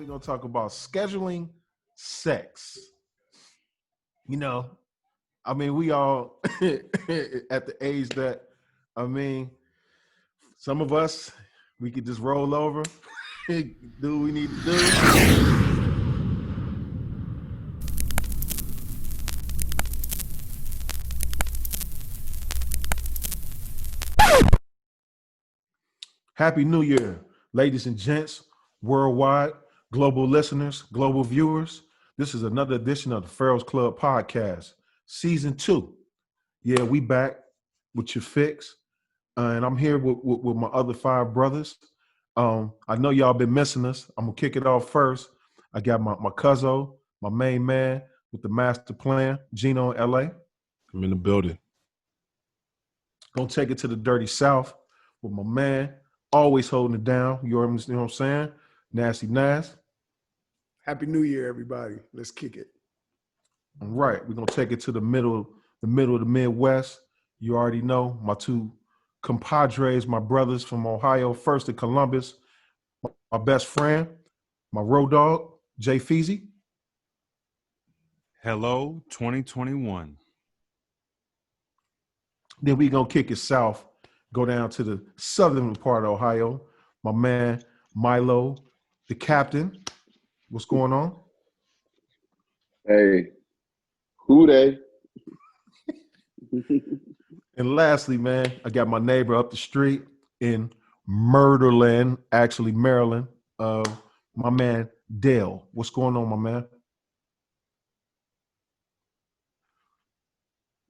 gonna talk about scheduling sex. You know, I mean, we all at the age that, I mean, some of us, we could just roll over, do what we need to do. Happy New Year, ladies and gents, worldwide, global listeners, global viewers. This is another edition of the PHARAOHS Club podcast, season 2. Yeah, we back with your fix. And I'm here with my other 5 brothers. I know y'all been missing us. I'm gonna kick it off first. I got my cuzzo, my main man with the master plan, Geno in LA. I'm in the building. Gonna take it to the dirty South with my man, always holding it down. You know what I'm saying? Nasty Nas. Happy New Year, everybody. Let's kick it. All right, we're gonna take it to the middle of the Midwest. You already know my 2 compadres, my brothers from Ohio, first in Columbus. My best friend, my road dog, Jay Feezy. Hello, 2021. Then we gonna kick it south, go down to the southern part of Ohio. My man, Mylo, the captain. What's going on? Hey, who they? And lastly, man, I got my neighbor up the street in Murderland, actually Maryland. My man, Dale. What's going on, my man?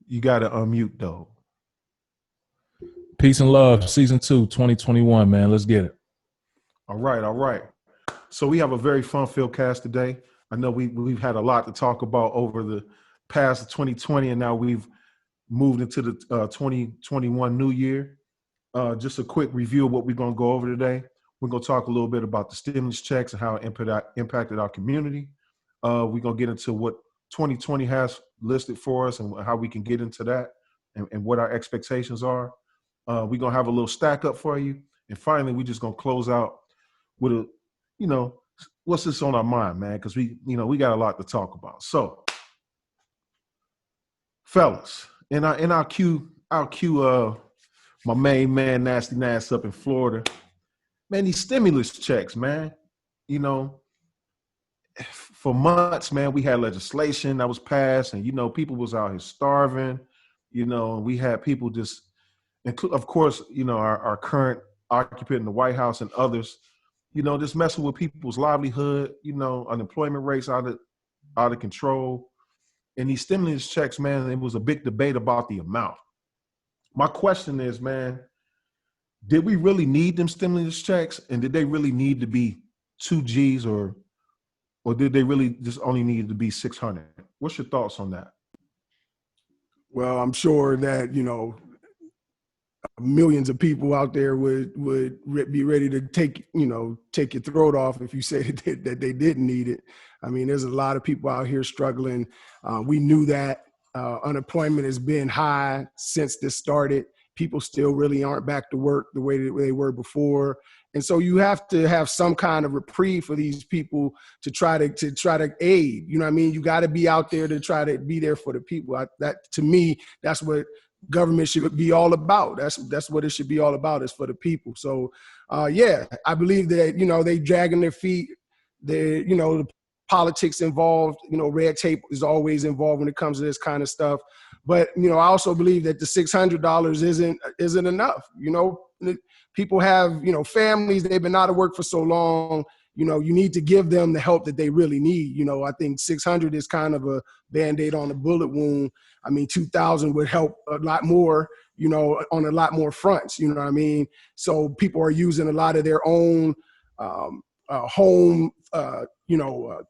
You got to unmute, though. Peace and love, season 2, 2021, man. Let's get it. All right. So we have a very fun-filled cast today. I know we've had a lot to talk about over the past 2020, and now we've moved into the 2021 new year. Just a quick review of what we're going to go over today. We're going to talk a little bit about the stimulus checks and how it impacted our community. We're going to get into what 2020 has listed for us and how we can get into that and what our expectations are. We're going to have a little stack up for you. And finally, we're just going to close out with a, what's this on our mind, man? Because we got a lot to talk about. So, fellas, in our cue, my main man, Nasty Nas up in Florida, man, these stimulus checks, man, for months, man, we had legislation that was passed and, people was out here starving, and we had people just, of course, our current occupant in the White House and others, just messing with people's livelihood, unemployment rates out of control. And these stimulus checks, man, it was a big debate about the amount. My question is, man, did we really need them stimulus checks? And did they really need to be 2 G's or did they really just only need to be 600? What's your thoughts on that? Well, I'm sure that, millions of people out there would be ready to take your throat off if you say that they didn't need it. I mean, there's a lot of people out here struggling. We knew that unemployment has been high since this started. People still really aren't back to work the way they were before. And so you have to have some kind of reprieve for these people to try to aid. You know what I mean? You got to be out there to try to be there for the people. That to me, that's what government should be all about. That's what it should be all about, is for the people. So, I believe that, they dragging their feet. The politics involved, red tape is always involved when it comes to this kind of stuff. But, I also believe that the $600 isn't enough. People have, families, they've been out of work for so long. You need to give them the help that they really need. I think 600 is kind of a Band-Aid on a bullet wound. I mean, 2,000 would help a lot more, on a lot more fronts, you know what I mean? So people are using a lot of their own home,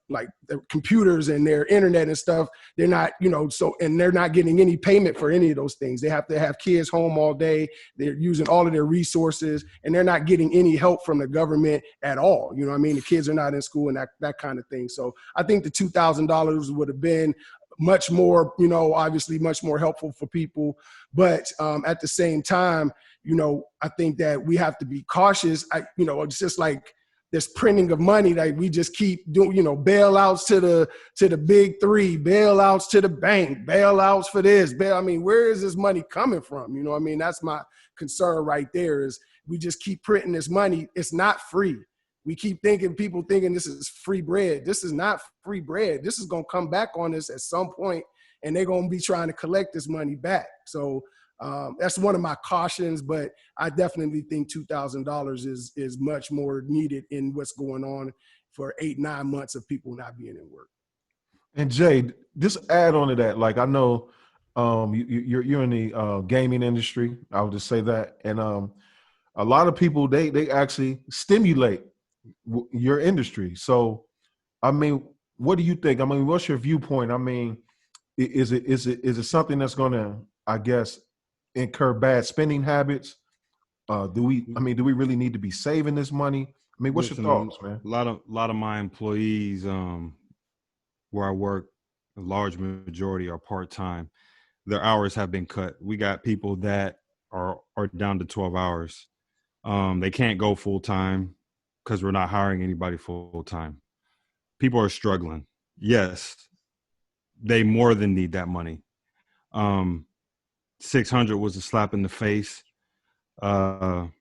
like their computers and their internet and stuff. They're not, and they're not getting any payment for any of those things. They have to have kids home all day. They're using all of their resources and they're not getting any help from the government at all. You know what I mean? The kids are not in school and that kind of thing. So I think the $2,000 would have been much more, obviously much more helpful for people. But at the same time, I think that we have to be cautious. It's just like this printing of money that we just keep doing, bailouts to the big three, bailouts to the bank, bailouts for this. I mean, where is this money coming from? You know what I mean? That's my concern right there is we just keep printing this money. It's not free. We keep people thinking this is free bread. This is not free bread. This is going to come back on us at some point, and they're going to be trying to collect this money back. So that's one of my cautions, but I definitely think $2,000 is much more needed in what's going on for 8-9 months of people not being in work. And Jay, just add on to that. Like I know you're in the gaming industry. I would just say that, and a lot of people they actually stimulate your industry. So, I mean, what do you think? I mean, what's your viewpoint? I mean, is it something that's going to, I guess, incur bad spending habits? Do we really need to be saving this money? I mean, what's your thoughts, man? A lot of my employees, where I work, a large majority are part-time. Their hours have been cut. We got people that are down to 12 hours. They can't go full-time because we're not hiring anybody full-time. People are struggling. Yes, they more than need that money. 600 was a slap in the face. 2,000,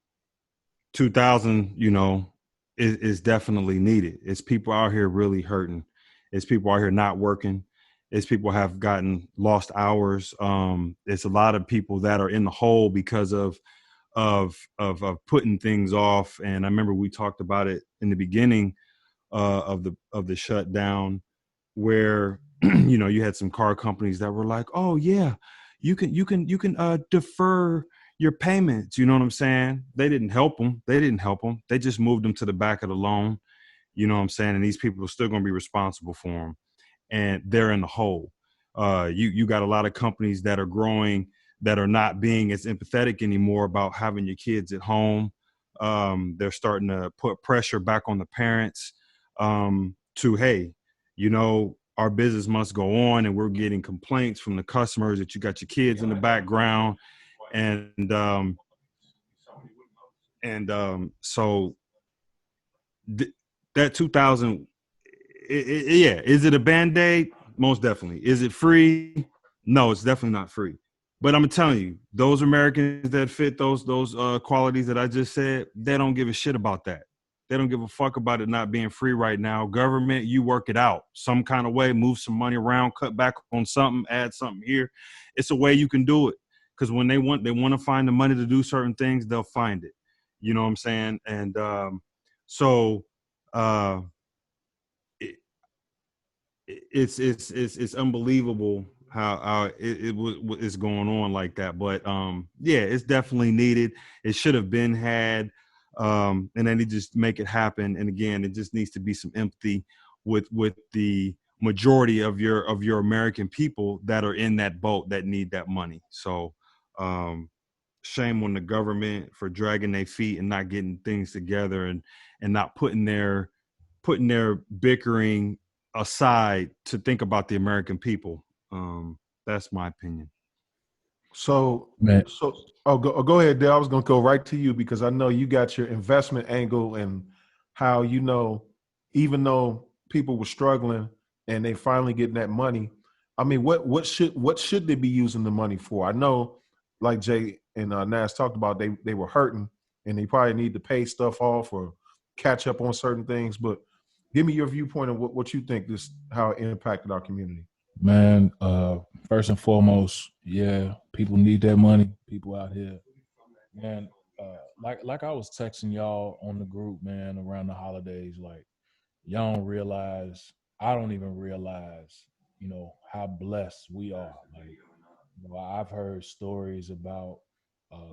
is definitely needed. It's people out here really hurting. It's people out here not working. It's people have gotten lost hours. It's a lot of people that are in the hole because of putting things off. And I remember we talked about it in the beginning of the shutdown, where you had some car companies that were like, oh yeah, you can defer your payments. You know what I'm saying? They didn't help them. They just moved them to the back of the loan. You know what I'm saying? And these people are still going to be responsible for them, and they're in the hole. You got a lot of companies that are growing that are not being as empathetic anymore about having your kids at home. They're starting to put pressure back on the parents to, hey, our business must go on, and we're getting complaints from the customers that you got your kids in the background. So that 2,000, is it a Band-Aid? Most definitely. Is it free? No, it's definitely not free. But I'm telling you, those Americans that fit those qualities that I just said, they don't give a shit about that. They don't give a fuck about it not being free right now. Government, you work it out some kind of way, move some money around, cut back on something, add something here. It's a way you can do it, because when they want to find the money to do certain things, they'll find it. You know what I'm saying? And it's unbelievable how it's going on like that. But yeah, it's definitely needed. It should have been had. And then they just make it happen. And again, it just needs to be some empathy with the majority of your American people that are in that boat that need that money. So shame on the government for dragging their feet and not getting things together and not putting their bickering aside to think about the American people. That's my opinion. So, Man. Go ahead, Dale. I was going to go right to you because I know you got your investment angle and how, even though people were struggling and they finally getting that money, I mean, what should they be using the money for? I know, like Jay and Nas talked about, they were hurting and they probably need to pay stuff off or catch up on certain things. But give me your viewpoint of what you think how it impacted our community. Man, first and foremost, yeah, people need that money. People out here, man. Like I was texting y'all on the group, man, around the holidays. Like, y'all don't realize. I don't even realize, how blessed we are. Like, I've heard stories about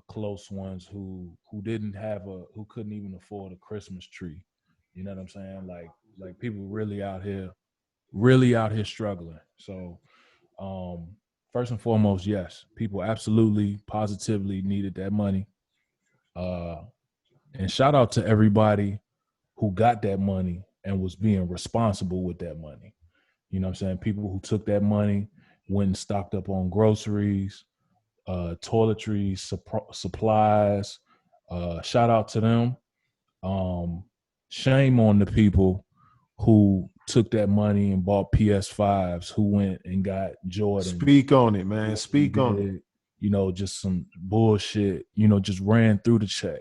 close ones who couldn't even afford a Christmas tree. You know what I'm saying? Like people really out here struggling. So first and foremost, yes, people absolutely positively needed that money. And shout out to everybody who got that money and was being responsible with that money. You know what I'm saying? People who took that money, went and stocked up on groceries, toiletries, supplies. Shout out to them. shame on the people who took that money and bought PS5s, who went and got Jordans. Speak on it, man. Speak on it. You know, just some bullshit, you know, just ran through the check.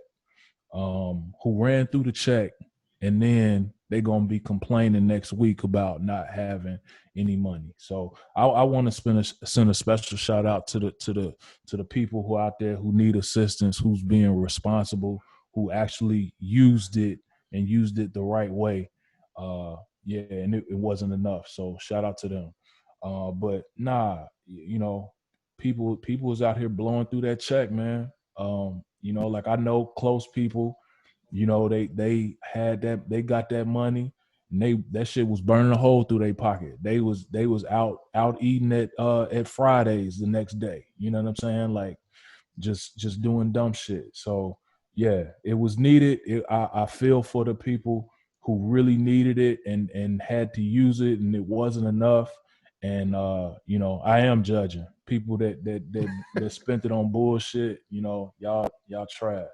Who ran through the check, and then they're gonna be complaining next week about not having any money. So I want to send a special shout out to the people who out there who need assistance, who's being responsible, who actually used it and used it the right way. Yeah, and it wasn't enough. So shout out to them. But nah, you know, people is out here blowing through that check, man. You know, like I know close people, you know, they had that, they got that money, and that shit was burning a hole through their pocket. They was out eating at Fridays the next day. You know what I'm saying? Like just doing dumb shit. So yeah, it was needed. I feel for the people who really needed it and had to use it, and it wasn't enough. And you know, I am judging people that spent it on bullshit. You know, y'all trash.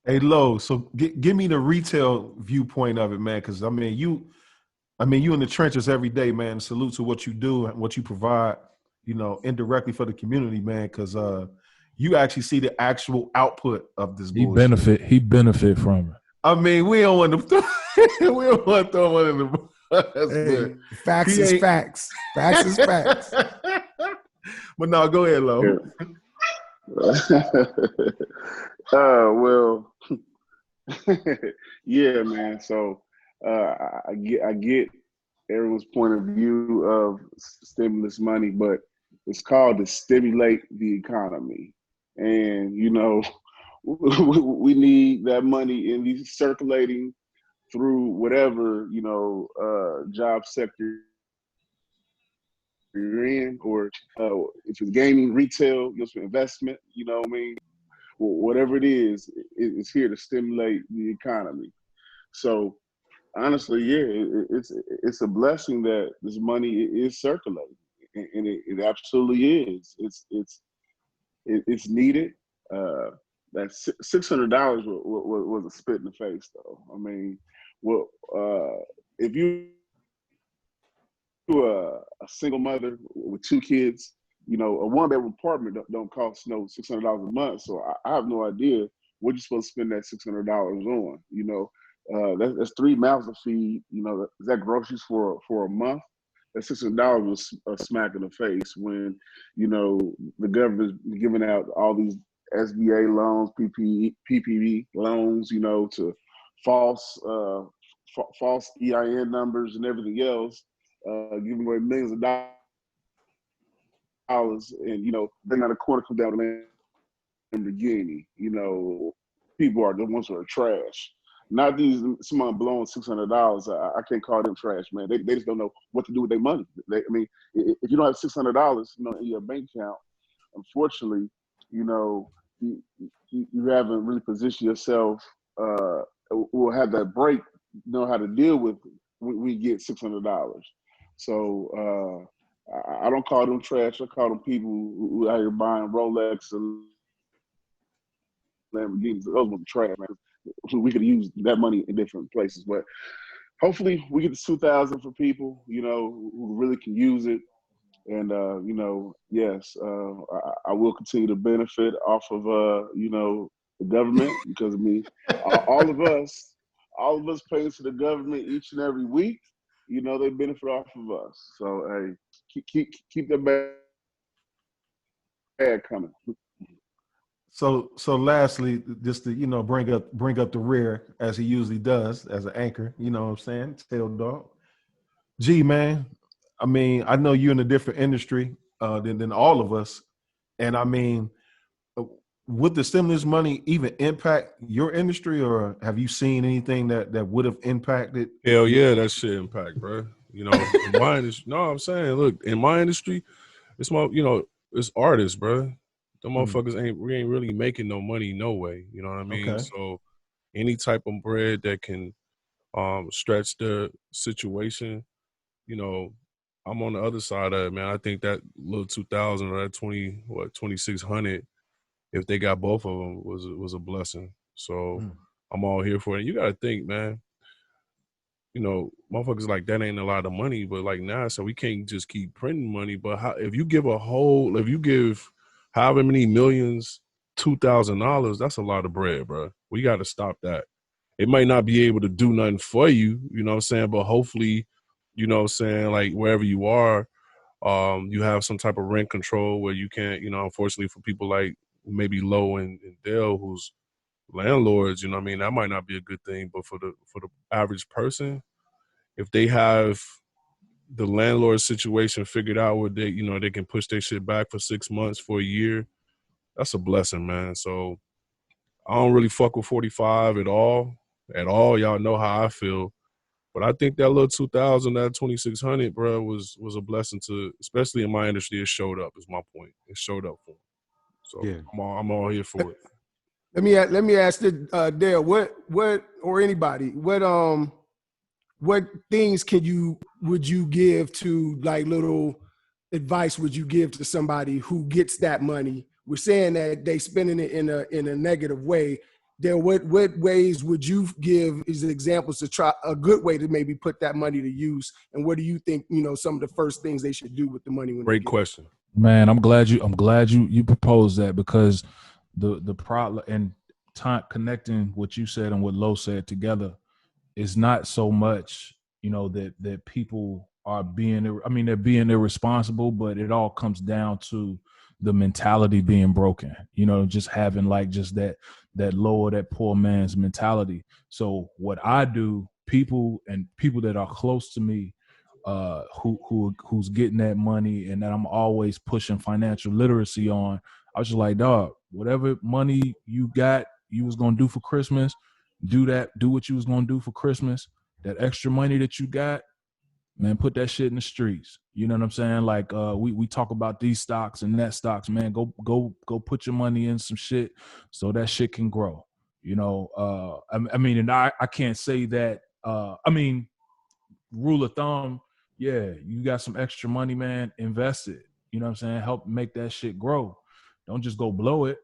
Hey, Lo, so give me the retail viewpoint of it, man, because I mean you in the trenches every day, man. Salute to what you do and what you provide, you know, indirectly for the community, man, because you actually see the actual output of this bullshit. He benefit from it. I mean, we don't want to we don't want to throw one in the bus. Hey, facts is facts. Facts is facts. But no, go ahead, Lo. Well, yeah, man. So I get everyone's point of view of stimulus money, but it's called to stimulate the economy, and you know we need that money in these circulating through whatever, you know, job sector you're in, or if it's gaming, retail, investment, you know what I mean? Whatever it is, it's here to stimulate the economy. So honestly, yeah, it's a blessing that this money is circulating, and it absolutely is. It's needed. That $600 was a spit in the face, though. I mean, well, if you a single mother with 2 kids, you know, a 1-bedroom apartment don't cost no $600 a month. So I have no idea what you're supposed to spend that $600 on. You know, that's 3 mouths to feed. You know, is that groceries for a month? That $600 was a smack in the face when, you know, the government's giving out all these SBA loans, PPP loans, you know, to false EIN numbers and everything else, giving away millions of dollars, and you know, then out of corner come down to Lamborghini. You know, people are the ones who are trash. Not these someone blowing $600. I can't call them trash, man. They just don't know what to do with their money. I mean, if you don't have $600, you know, in your bank account, unfortunately, you know, you haven't really positioned yourself. Will have that break, know how to deal with when we get $600. So I don't call them trash. I call them people who out here buying Rolex and Lamborghinis. Those ones are trash, man. We could use that money in different places, but hopefully we get the $2,000 for people, you know, who really can use it. And you know, yes, I will continue to benefit off of you know, the government, because I mean, all of us pay to the government each and every week. You know, they benefit off of us. So hey, keep that bag coming. So lastly, just to, you know, bring up the rear as he usually does as an anchor, you know what I'm saying? Tail dog. Gee, man, I mean, I know you're in a different industry than all of us. And I mean, would the stimulus money even impact your industry, or have you seen anything that would have impacted? Hell yeah, that shit impact, bro. You know, in my industry, no, I'm saying, look, in my industry, it's more, you know, it's artists, bro. The motherfuckers ain't really making no money, no way. You know what I mean? Okay. So any type of bread that can stretch the situation, you know, I'm on the other side of it, man. I think that little 2,000 or that 2,600, if they got both of them, was a blessing. So I'm all here for it. You got to think, man. You know, motherfuckers like that ain't a lot of money, but like now, so we can't just keep printing money. But if you give however many millions, $2,000, that's a lot of bread, bro. We got to stop that. It might not be able to do nothing for you, you know what I'm saying? But hopefully, you know what I'm saying, like wherever you are, you have some type of rent control where you can't, you know, unfortunately for people like maybe Low and Dale, who's landlords, you know what I mean, that might not be a good thing. But for the average person, if they have the landlord situation figured out where they, you know, they can push their shit back for 6 months, for a year, that's a blessing, man. So I don't really fuck with 45 at all. Y'all know how I feel. But I think that little 2,000, that 2,600, bro, was a blessing to, especially in my industry. It showed up. Is my point. It showed up for me. So Yeah. I'm all here for it. Let me ask Dale, what or anybody, what things would you give to, like, little advice would you give to somebody who gets that money? We're saying that they spending it in a negative way. Dale, what ways would you give as examples to try a good way to maybe put that money to use? And what do you think, you know, some of the first things they should do with the money when Great question. Man, I'm glad you proposed that, because the problem and time connecting what you said and what Lo said together is not so much, you know, that people are they're being irresponsible, but it all comes down to the mentality being broken, you know, just having like just that lower, that poor man's mentality. So what I do, people that are close to me, who's getting that money and that I'm always pushing financial literacy on, I was just like, dog, whatever money you got, you was going to do for Christmas, do what you was going to do for Christmas. That extra money that you got, man, put that shit in the streets. You know what I'm saying? Like, we talk about these stocks and that stocks, man, go put your money in some shit so that shit can grow. You know, I mean, and I can't say that, rule of thumb, yeah, you got some extra money, man, invest it. You know what I'm saying? Help make that shit grow. Don't just go blow it.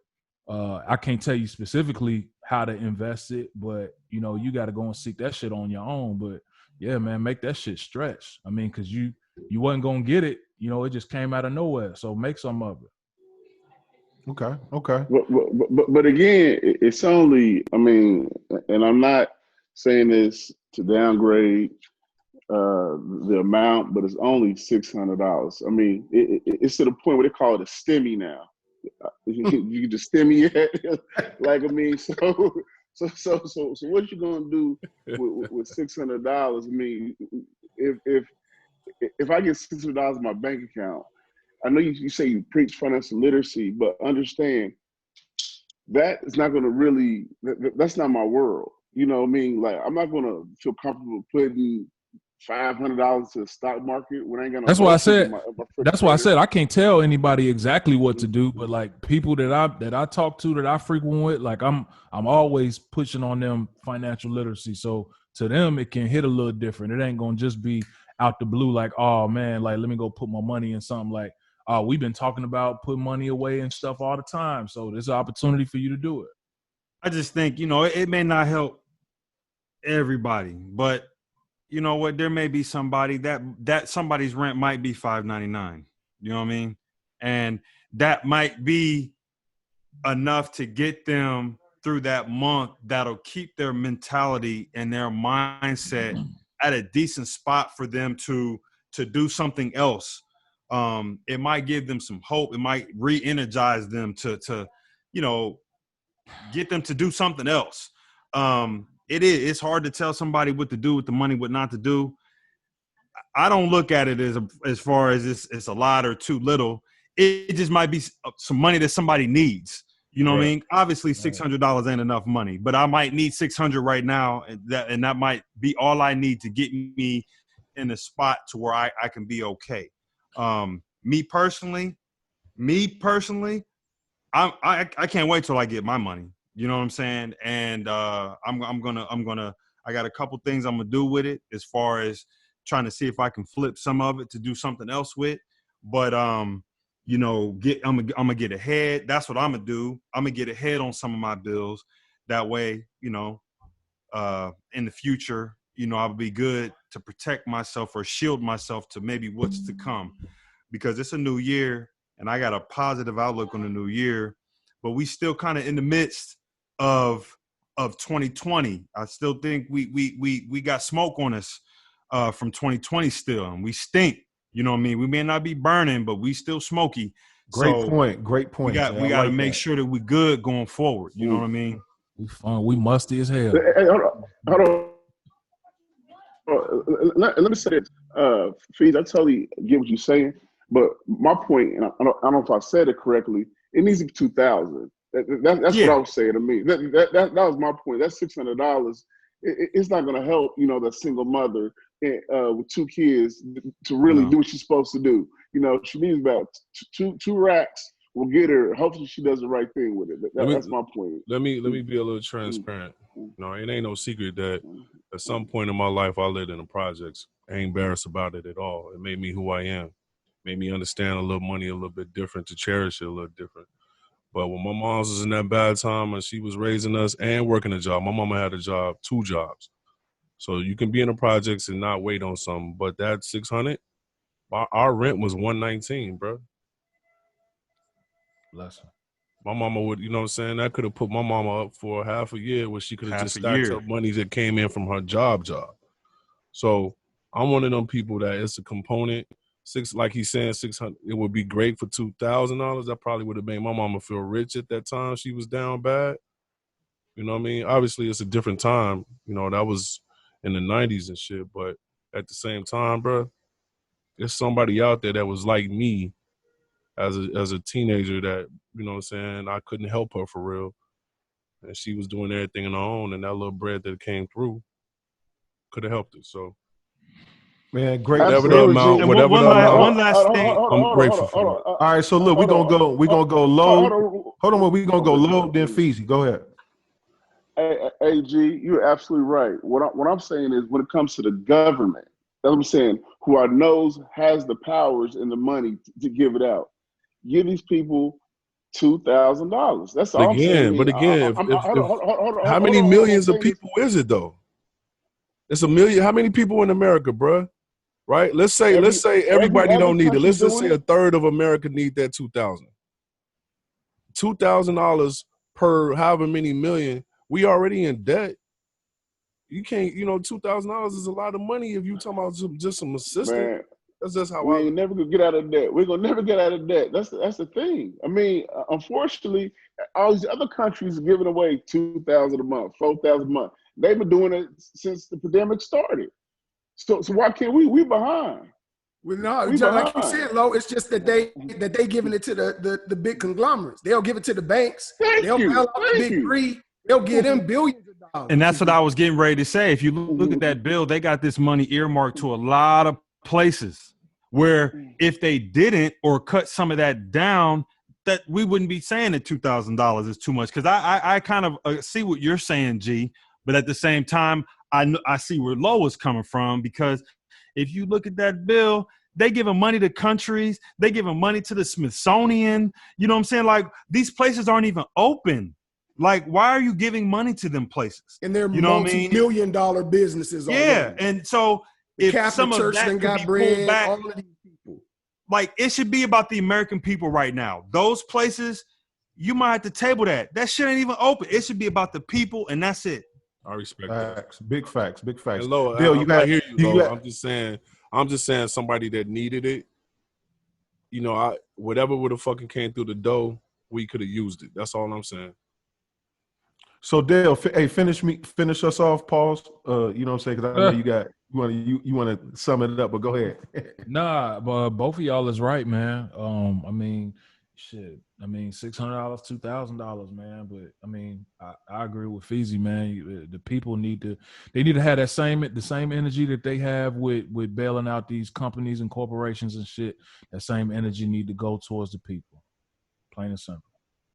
I can't tell you specifically how to invest it, but, you know, you got to go and seek that shit on your own. But yeah, man, make that shit stretch. I mean, because you wasn't going to get it. You know, it just came out of nowhere. So make some of it. Okay. But again, it's only, I mean, and I'm not saying this to downgrade the amount, but it's only $600. I mean, it's to the point where they call it a STEMI now. You can just STEMI it. Like, I mean, so what you gonna do with $600? I mean, if I get $600 in my bank account, I know you say you preach financial literacy, but understand that is not going to really. That's not my world. You know what I mean? Like, I'm not going to feel comfortable putting $500 to the stock market when I ain't got no. That's why I said. That's why I said I can't tell anybody exactly what to do, but like people that I talk to, that I frequent with, like I'm always pushing on them financial literacy. So to them, it can hit a little different. It ain't gonna just be out the blue, like, oh man, like let me go put my money in something. Like, oh, we've been talking about putting money away and stuff all the time. So there's an opportunity for you to do it. I just think, you know, it may not help everybody, but you know what? There may be somebody that somebody's rent might be $5.99. You know what I mean? And that might be enough to get them through that month. That'll keep their mentality and their mindset at a decent spot for them to do something else. It might give them some hope. It might re-energize them to you know, get them to do something else. It's hard to tell somebody what to do with the money, what not to do. I don't look at it as far as it's a lot or too little. It just might be some money that somebody needs. You know what I mean? Obviously, $600 ain't enough money, but I might need $600 right now, and that might be all I need to get me in a spot to where I can be okay. Me personally, I can't wait till I get my money. You know what I'm saying? And I'm gonna I got a couple things I'm gonna do with it as far as trying to see if I can flip some of it to do something else with. But you know, I'm gonna get ahead. That's what I'm gonna do. I'm gonna get ahead on some of my bills. That way, you know, in the future, I would be good to protect myself or shield myself to maybe what's to come, because it's a new year and I got a positive outlook on the new year, but we still kind of in the midst of 2020. I still think we got smoke on us from 2020 still, and we stink. You know what I mean? We may not be burning, but we still smoky. Great So point. Great point. We got to make sure that we're good going forward. You know what I mean? We fun. We musty as hell. Hey, hold on. Let me say this. Fees, I totally get what you're saying, but my point, and I don't know if I said it correctly, it needs to be 2,000. That's what I was saying to me. That was my point. That's $600. It's not going to help, the single mother with 2 kids to really do what she's supposed to do. She needs about two racks. Will get her. Hopefully, she does the right thing with it. That's my point. Let me be a little transparent. It ain't no secret that at some point in my life I lived in the projects. I ain't embarrassed about it at all. It made me who I am. Made me understand a little money a little bit different, to cherish it a little different. But when my mom was in that bad time and she was raising us and working a job, my mama had a job, 2 jobs. So you can be in the projects and not wait on something. But that $600, our rent was $119, bro. Bless her. My mama would, that could have put my mama up for half a year where she could have just stacked up money that came in from her job. So I'm one of them people that it's a component. Like he's saying, 600. It would be great for $2,000. That probably would have made my mama feel rich at that time. She was down bad. You know what I mean? Obviously, it's a different time. That was in the 90s and shit. But at the same time, bro, there's somebody out there that was like me as a teenager that, I couldn't help her for real. And she was doing everything on her own, and that little bread that came through could have helped her. So, man, great. Whatever the amount, one last thing. I'm grateful for that. All right, so look, we're gonna go low. Hold on, we're gonna go low, then Feezy. Go ahead. Hey, G, you're absolutely right. What I'm saying is, when it comes to the government, that's what I'm saying, who I knows has the powers and the money to give it out. Give these people $2,000. That's all I'm saying. But again, how many millions of people is it though? It's a million. How many people in America, bro? Right? Let's say everybody don't need it. Let's just say a third of America need that $2,000. $2,000 per however many million. We already in debt. You can't, $2,000 is a lot of money if you talking about just some assistance. Man, that's just how we ain't never gonna get out of debt. We're gonna never get out of debt. That's the thing. I mean, unfortunately, all these other countries are giving away $2,000 a month, $4,000 a month. They've been doing it since the pandemic started. So why can't we? We behind. Well, no, just like you said, Lo, it's just that they giving it to the big conglomerates. They'll give it to the banks. They'll bail out the big three. They'll give them billions of dollars. And that's what I was getting ready to say. If you look at that bill, they got this money earmarked to a lot of places where if they didn't or cut some of that down, that we wouldn't be saying that $2,000 is too much. Because I kind of see what you're saying, G, but at the same time, I see where Lo is coming from, because if you look at that bill, they giving money to countries, they giving money to the Smithsonian. You know what I'm saying? Like, these places aren't even open. Like, why are you giving money to them places? And they're multi-million-dollar businesses. Yeah, and so if some of that could be pulled back, all of these people. Like, it should be about the American people right now. Those places, you might have to table that. That shit ain't even open. It should be about the people, and that's it. I respect facts. That. Big facts. Hello, Bill, I hear you. I'm just saying somebody that needed it. Whatever would have fucking came through the door, we could have used it. That's all I'm saying. So Dale, hey, finish us off. Pause. You know what I'm saying? Because I know you want to sum it up, but go ahead. Nah, but both of y'all is right, man. I mean, shit. I mean, $600, $2,000, man. But I mean, I agree with Feezy, man. The people need to have the same energy that they have with bailing out these companies and corporations and shit. That same energy need to go towards the people. Plain and simple.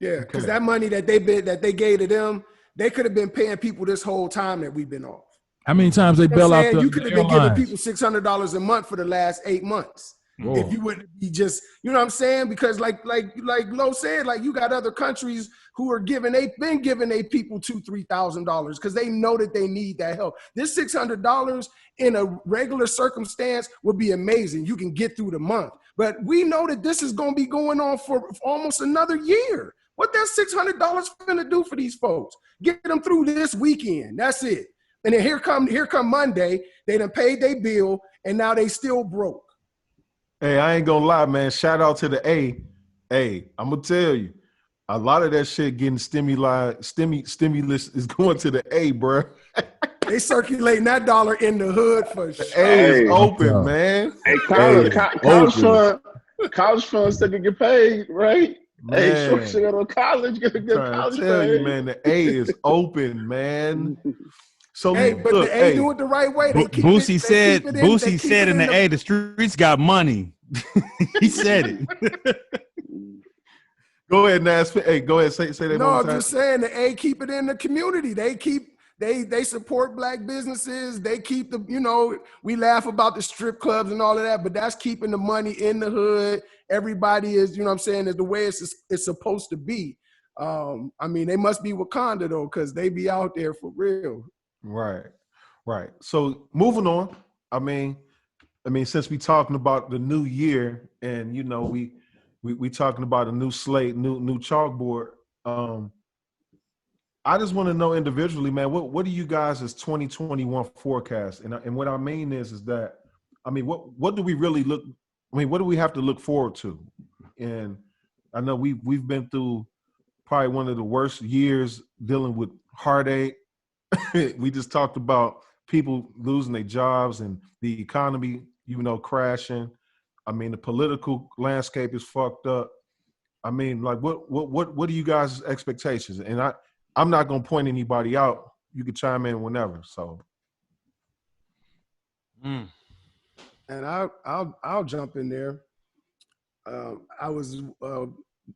Yeah, because that money that they gave to them, they could have been paying people this whole time that we've been off. How many times they bail out the You could have been giving people $600 a month for the last 8 months. Whoa. if you wouldn't be just, you know what I'm saying? Because like Lo said, like you got other countries who are they've been giving their people $2,000-$3,000 because they know that they need that help. This $600 in a regular circumstance would be amazing. You can get through the month, but we know that this is going to be going on for almost another year. What that $600 finna do for these folks? Get them through this weekend. That's it. And then here come Monday. They done paid their bill, and now they still broke. Hey, I ain't gonna lie, man. Shout out to the A. Hey, I'm gonna tell you, a lot of that shit getting stimulus is going to the A, bro. They circulating that dollar in the hood for sure. A is Hey. open, man. Hey, college funds still can get paid, right? Hey, Man. short go to college, get a good Trying college to tell you, pay. man, the A is open, man. So Hey, but look, the A do it the right way. They keep Boosie it, said, they keep it Boosie they keep said it in the A, the streets got money. He said it. go ahead, Nas. Hey, go ahead, say that No, one I'm time. just saying the A keep it in the community. They support black businesses. They keep the, you know, we laugh about the strip clubs and all of that, but that's keeping the money in the hood. Everybody is, you know what I'm saying, is the way it's supposed to be. I mean, they must be Wakanda though, because they be out there for real. Right. So moving on. I mean, since we talking about the new year, and you know, we talking about a new slate, new chalkboard. I just want to know individually, man, what do you guys' 2021 forecast? And what I mean is that, I mean, what do we really look? I mean, what do we have to look forward to? And I know we've been through probably one of the worst years dealing with heartache. We just talked about people losing their jobs and the economy, you know, crashing. I mean, the political landscape is fucked up. I mean, like, what are you guys' expectations? And I'm not gonna point anybody out. You can chime in whenever. So, And I'll jump in there. I was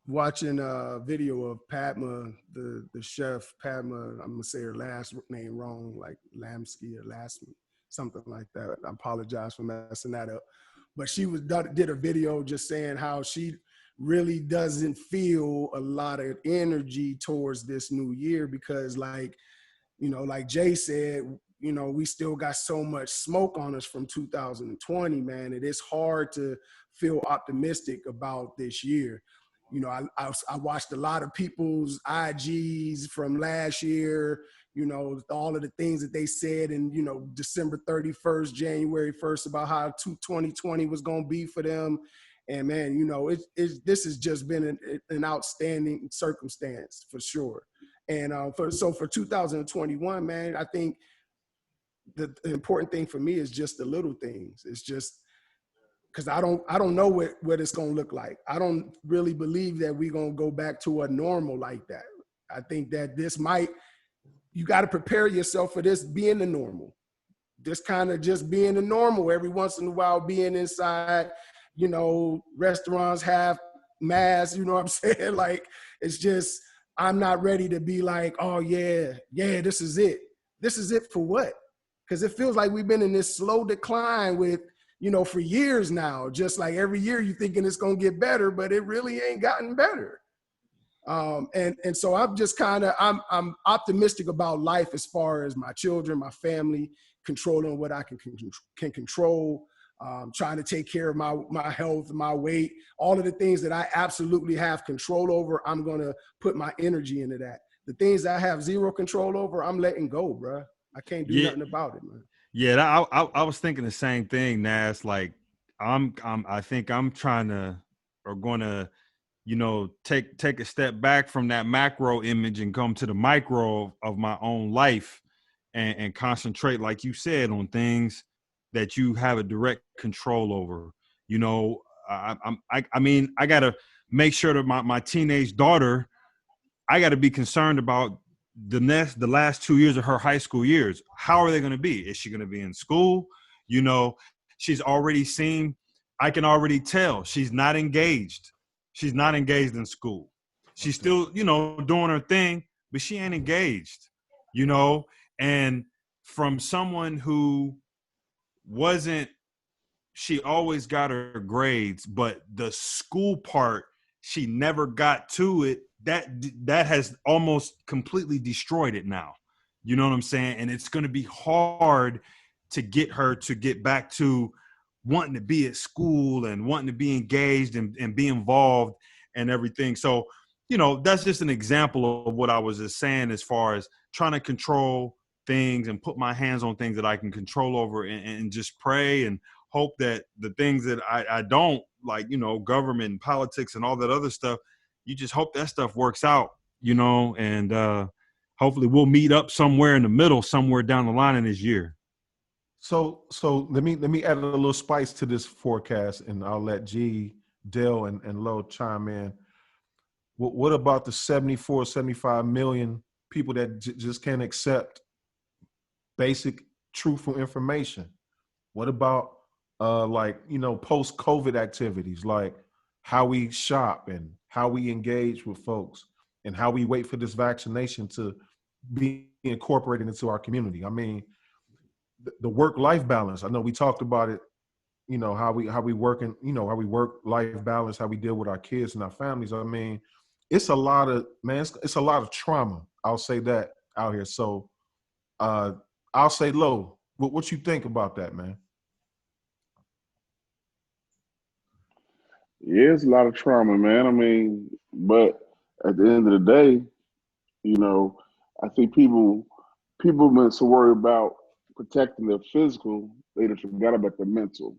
watching a video of Padma, the chef Padma. I'm gonna say her last name wrong, like Lamsky or Lasky, something like that. I apologize for messing that up. But she did a video just saying how she really doesn't feel a lot of energy towards this new year because, like, you know, like Jay said, you know, we still got so much smoke on us from 2020, man. It is hard to feel optimistic about this year. You know, I watched a lot of people's IGs from last year, you know, all of the things that they said in, you know, December 31st, January 1st about how 2020 was going to be for them. And man, you know, this has just been an outstanding circumstance for sure. And for 2021, man, I think the important thing for me is just the little things. It's just because I don't know what it's going to look like. I don't really believe that we're going to go back to a normal like that. I think that you got to prepare yourself for this being the normal. This kind of just being the normal every once in a while, being inside, you know, restaurants have masks, you know what I'm saying? Like, it's just, I'm not ready to be like, oh yeah, this is it. This is it for what? Because it feels like we've been in this slow decline with, you know, for years now. Just like every year you're thinking it's gonna get better, but it really ain't gotten better. And so I'm just I'm optimistic about life as far as my children, my family, controlling what I can control, trying to take care of my health, my weight, all of the things that I absolutely have control over. I'm gonna put my energy into that. The things I have zero control over, I'm letting go, bro. I can't do nothing about it, man. Yeah, I was thinking the same thing, Nas. Like, I think I'm trying to, or going to, you know, take a step back from that macro image and come to the micro of my own life, and concentrate, like you said, on things that you have a direct control over. You know, I mean, I got to make sure that my teenage daughter, I got to be concerned about the last 2 years of her high school years. How are they going to be? Is she going to be in school? You know, she's already seen, I can already tell she's not engaged. She's not engaged in school. She's still, you know, doing her thing, but she ain't engaged, you know? And from someone who wasn't she always got her grades, but the school part, she never got to it. That has almost completely destroyed it now. You know what I'm saying? And it's going to be hard to get her to get back to wanting to be at school and wanting to be engaged and be involved and everything. So, you know, that's just an example of what I was just saying as far as trying to control things and put my hands on things that I can control over and just pray and hope that the things that I don't like, you know, government and politics and all that other stuff, you just hope that stuff works out, you know, and hopefully we'll meet up somewhere in the middle, somewhere down the line in this year. So let me add a little spice to this forecast, and I'll let G, Dale, and Lo chime in. What about the 74, 75 million people that just can't accept basic, truthful information? What about like, you know, post-COVID activities, like how we shop and how we engage with folks and how we wait for this vaccination to be incorporated into our community? I mean, the work-life balance. I know we talked about it, you know, how we work and, you know, how we work-life balance, how we deal with our kids and our families. I mean, it's a lot of, man, it's a lot of trauma. I'll say that out here. So I'll say, Lo, what you think about that, man? Yeah, it's a lot of trauma, man. I mean, but at the end of the day, you know, I think people been so worried about protecting their physical, they just forgot about the mental.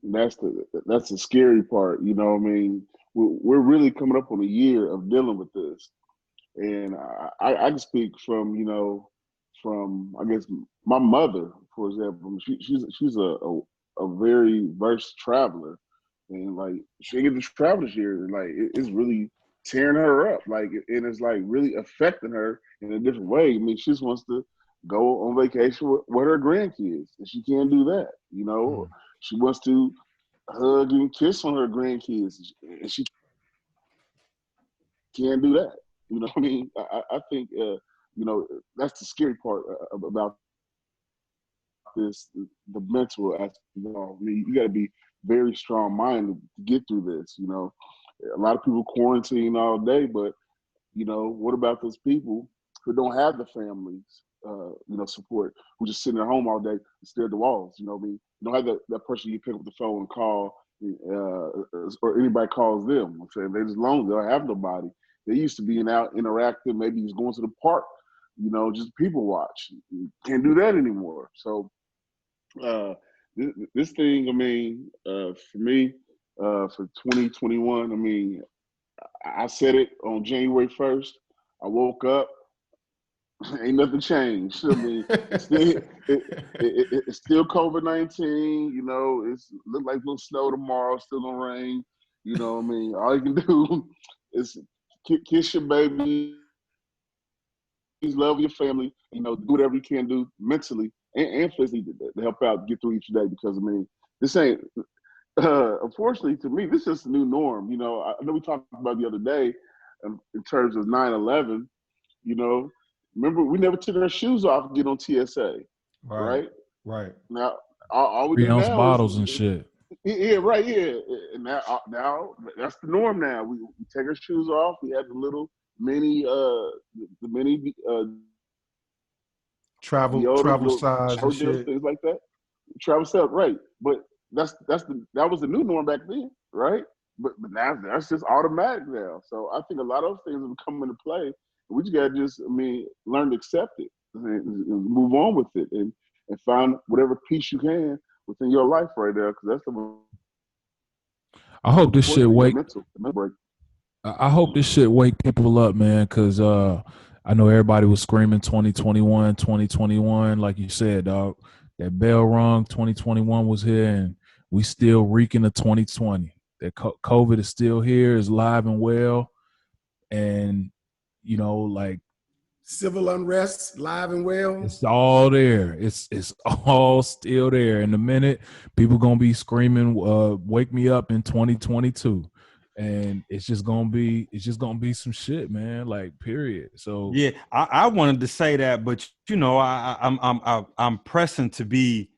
And that's the scary part. You know what I mean? We're really coming up on a year of dealing with this. And I can speak from, you know, from, I guess, my mother, for example. She's a very versed traveler. And like, she didn't get to travel this year. And like, it's really tearing her up. Like, and it's like really affecting her in a different way. I mean, she just wants to go on vacation with her grandkids, and she can't do that. You know, she wants to hug and kiss on her grandkids, and she can't do that. You know what I mean? I think, you know, that's the scary part about this, the mental aspect. You know, I mean, you got to be very strong-minded to get through this. You know, a lot of people quarantine all day, but, you know, what about those people who don't have the families, you know, support, who just sitting at home all day and stare at the walls? You know what I mean? You don't have that person you pick up the phone and call, or anybody calls them. I'm saying they're just lonely. They don't have nobody. They used to being out interacting, maybe just going to the park, you know, just people watch. You can't do that anymore. So this thing, I mean, for me, for 2021, I mean, I said it on January 1st. I woke up, ain't nothing changed. I mean, it's still COVID-19. You know, it's look like a little snow tomorrow, still gonna rain. You know what I mean? All you can do is kiss your baby, love your family, you know, do whatever you can do mentally and physically to help out, get through each day. Because, I mean, this ain't, unfortunately to me, this is the new norm. You know, I know we talked about the other day in terms of 9/11, you know, remember we never took our shoes off to get on TSA, right? Now, all we do 3-ounce now bottles is, and shit. Yeah, right, yeah. And now that's the norm now. We take our shoes off. We have the little mini, travel size and shit. Things like that. Travel size, right? But that was the new norm back then, right? But now that's just automatic now. So I think a lot of those things have come into play. We just gotta learn to accept it and move on with it and find whatever peace you can within your life right there, because that's the. I hope this shit I hope this shit wake people up, man, because I know everybody was screaming 2021, like you said, dog. That bell rung, 2021 was here, and we still reeking of 2020. That COVID is still here, is live and well, and, you know, like, civil unrest, live and well. It's all there. It's all still there. In a minute, people gonna be screaming, "Wake me up in 2022," and it's just gonna be some shit, man. Like, period. So yeah, I wanted to say that, but you know, I'm pressing to be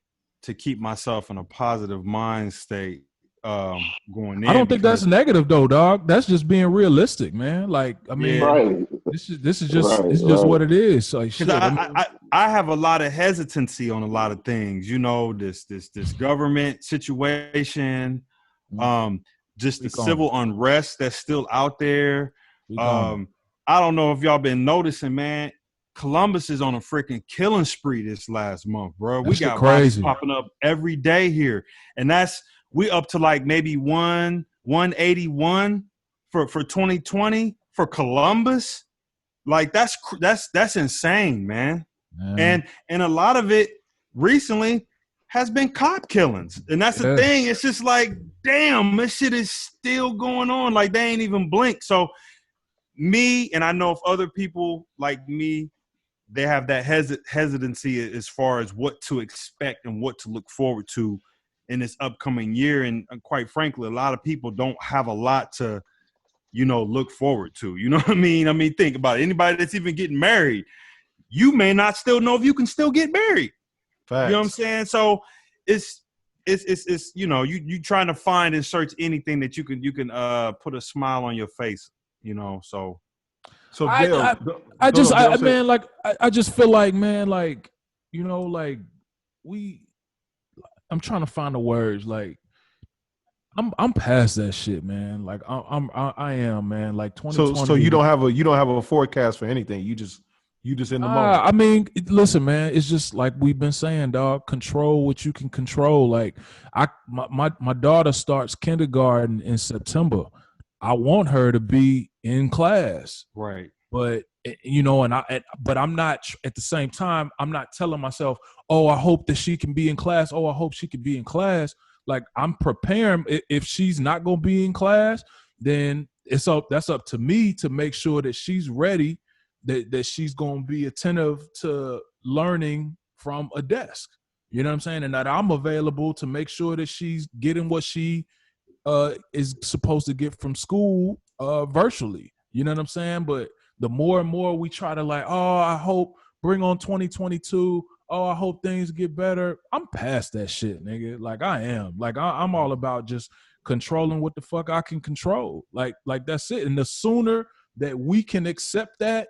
to keep myself in a positive mind state going in. I don't think that's negative though, dog. That's just being realistic, man. Like, I mean, Right. this is just what it is. So shit, I have a lot of hesitancy on a lot of things, you know, this government situation, just the civil unrest that's still out there. I don't know if y'all been noticing, man. Columbus is on a freaking killing spree this last month, bro. We got bodies popping up every day here, and we up to like maybe 181 for 2020 for Columbus. Like that's insane, man. And a lot of it recently has been cop killings, and that's the thing. It's just like, damn, this shit is still going on. Like they ain't even blink. So me, and I know if other people like me, they have that hesitancy as far as what to expect and what to look forward to in this upcoming year. And quite frankly, a lot of people don't have a lot to, you know, look forward to. You know what I mean? I mean, think about it. Anybody that's even getting married, you may not still know if you can still get married. Facts. You know what I'm saying? So it's you know, you trying to find and search anything that you can put a smile on your face, you know. So I just feel like, man, like, you know, like I'm trying to find the words. Like I'm past that shit, man. Like I am, man. Like 2020. So you don't have a forecast for anything. You just in the moment. I mean, listen, man. It's just like we've been saying, dog. Control what you can control. Like my daughter starts kindergarten in September. I want her to be in class, right? But you know, but I'm not at the same time. I'm not telling myself, oh, I hope that she can be in class. Oh, I hope she can be in class. Like I'm preparing. If she's not gonna be in class, then that's up to me to make sure that she's ready. That she's gonna be attentive to learning from a desk. You know what I'm saying? And that I'm available to make sure that she's getting what she is supposed to get from school virtually. You know what I'm saying? But the more and more we try to like, oh, I hope bring on 2022. Oh, I hope things get better. I'm past that shit, nigga. Like I am. Like I'm all about just controlling what the fuck I can control. Like that's it. And the sooner that we can accept that,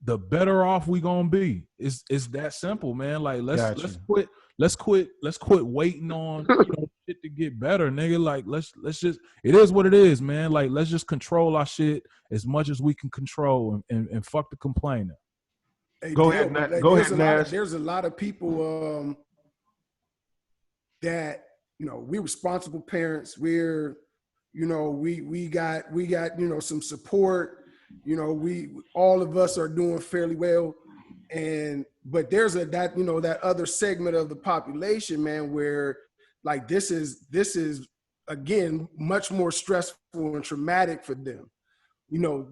the better off we gonna be. It's that simple, man. Like let's quit waiting on shit to get better, nigga. Like let's just, it is what it is, man. Like let's just control our shit as much as we can control and fuck the complaining. Hey, go ahead, Nash. There's a lot of people that, you know, we're responsible parents. We're, you know, we got you know, some support. You know, all of us are doing fairly well, but there's that other segment of the population, man, where like this is again much more stressful and traumatic for them. You know,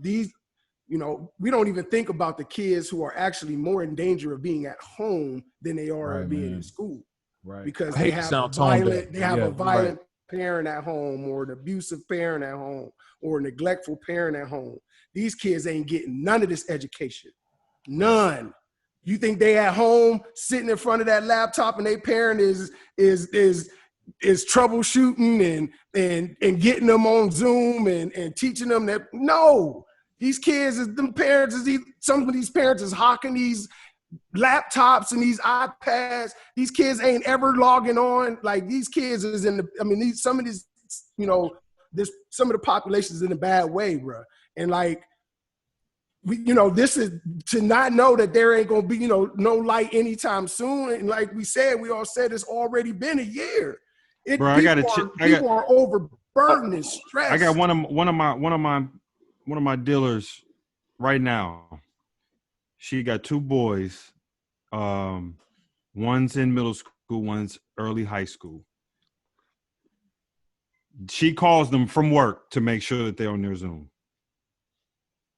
we don't even think about the kids who are actually more in danger of being at home than they are of being in school, right? Because they have a violent parent at home, or an abusive parent at home, or a neglectful parent at home. These kids ain't getting none of this education. None. You think they at home sitting in front of that laptop and their parent is troubleshooting and getting them on Zoom and teaching them that? No. These kids, some of these parents is hawking these laptops and these iPads. These kids ain't ever logging on. Like these kids is some of the population is in a bad way, bro. And like, this is to not know that there ain't gonna be, no light anytime soon. And like we all said, it's already been a year. People are overburdened and stressed. I got one of my dealers right now. She got two boys. One's in middle school, one's early high school. She calls them from work to make sure that they're on their Zoom.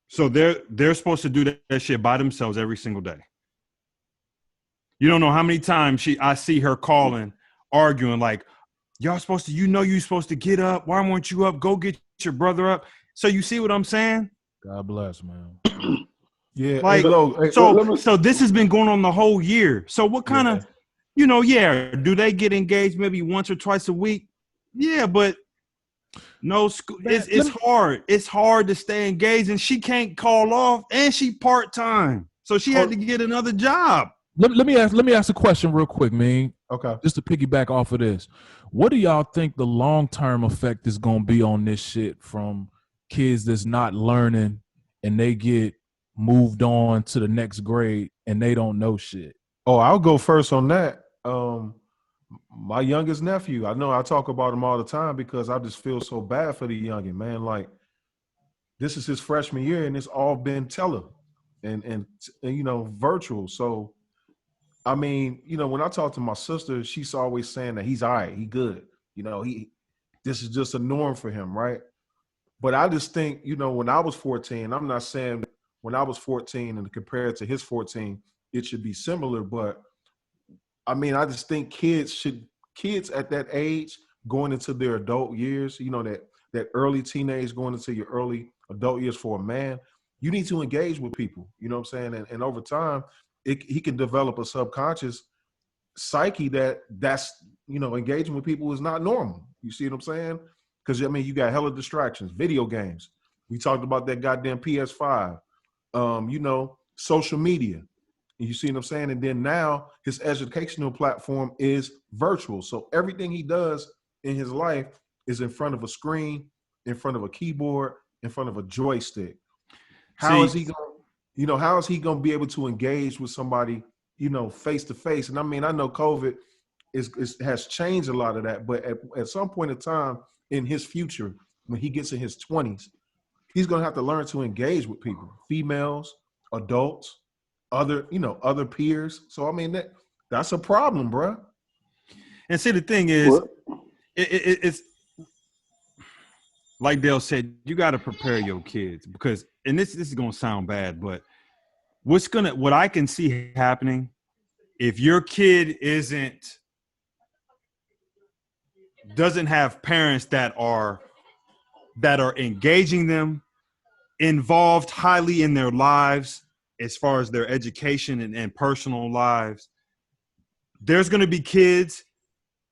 So they're supposed to do that shit by themselves every single day. You don't know how many times I see her calling, arguing like, y'all supposed to, you're supposed to get up. Why weren't you up? Go get your brother up. So you see what I'm saying? God bless, man. Yeah. Like, so this has been going on the whole year. So what kind of, You know, yeah, do they get engaged maybe once or twice a week? Yeah, but no school. It's hard. It's hard to stay engaged, and she can't call off, and she part-time. So she had to get another job. Let me ask a question real quick, man. Okay. Just to piggyback off of this. What do y'all think the long-term effect is gonna be on this shit from kids that's not learning and they get moved on to the next grade and they don't know shit? Oh, I'll go first on that. My youngest nephew, I know I talk about him all the time because I just feel so bad for the youngin', man. Like, this is his freshman year and it's all been tele and you know, virtual. So, I mean, you know, when I talk to my sister, she's always saying that he's all right, he good. You know, this is just a norm for him, right? But I just think, you know, when I was 14, I'm not saying when I was 14 and compared to his 14, it should be similar, but I mean, I just think kids at that age going into their adult years, you know, that early teenage going into your early adult years for a man, you need to engage with people, you know what I'm saying? And over time, he can develop a subconscious psyche that's, you know, engaging with people is not normal. You see what I'm saying? Because, I mean, you got hella distractions, video games. We talked about that goddamn PS5, you know, social media. You see what I'm saying? And then now his educational platform is virtual. So everything he does in his life is in front of a screen, in front of a keyboard, in front of a joystick. How is he going to be able to engage with somebody, you know, face to face? And I mean, I know COVID has changed a lot of that, but at some point in time in his future, when he gets in his 20s, he's going to have to learn to engage with people, females, adults, other peers. So I mean, that's a problem, bro. And see, the thing is, it's like Dale said, you got to prepare your kids because, and this is gonna sound bad, but what I can see happening if your kid doesn't have parents that are engaging them, involved highly in their lives as far as their education and personal lives, there's going to be kids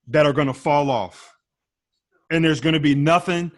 that are going to fall off, and there's going to be nothing.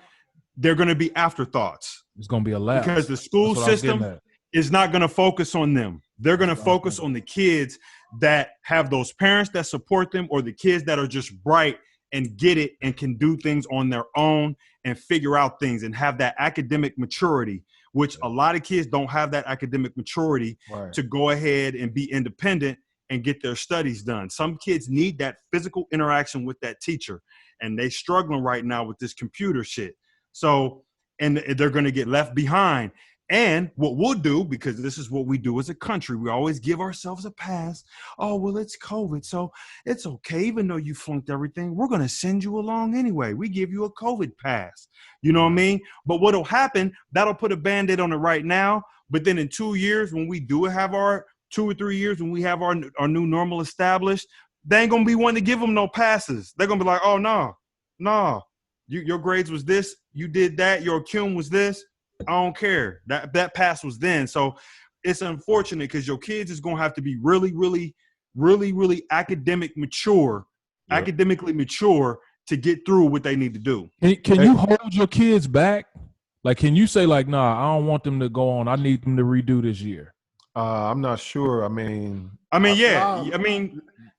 They're going to be afterthoughts. It's going to be a lapse because the school system is not going to focus on them. They're going to focus on the kids that have those parents that support them, or the kids that are just bright and get it and can do things on their own and figure out things and have that academic maturity, which a lot of kids don't have that academic maturity to go ahead and be independent and get their studies done. Some kids need that physical interaction with that teacher, and they're struggling right now with this computer shit. So, and they're going to get left behind. And what we'll do, because this is what we do as a country, we always give ourselves a pass. Oh, well, it's COVID, so it's okay. Even though you flunked everything, we're going to send you along anyway. We give you a COVID pass. You know what I mean? But what'll happen, that'll put a Band-Aid on it right now. But then in 2 years, when we do have our 2 or 3 years, when we have our new normal established, they ain't going to be wanting to give them no passes. They're going to be like, oh, no. Your grades was this. You did that. Your cum was this. I don't care. That pass was then. So it's unfortunate because your kids is going to have to be really academically mature to get through what they need to do. Can you hold your kids back? Like, can you say like, nah, I don't want them to go on. I need them to redo this year. I'm not sure. I mean, yeah.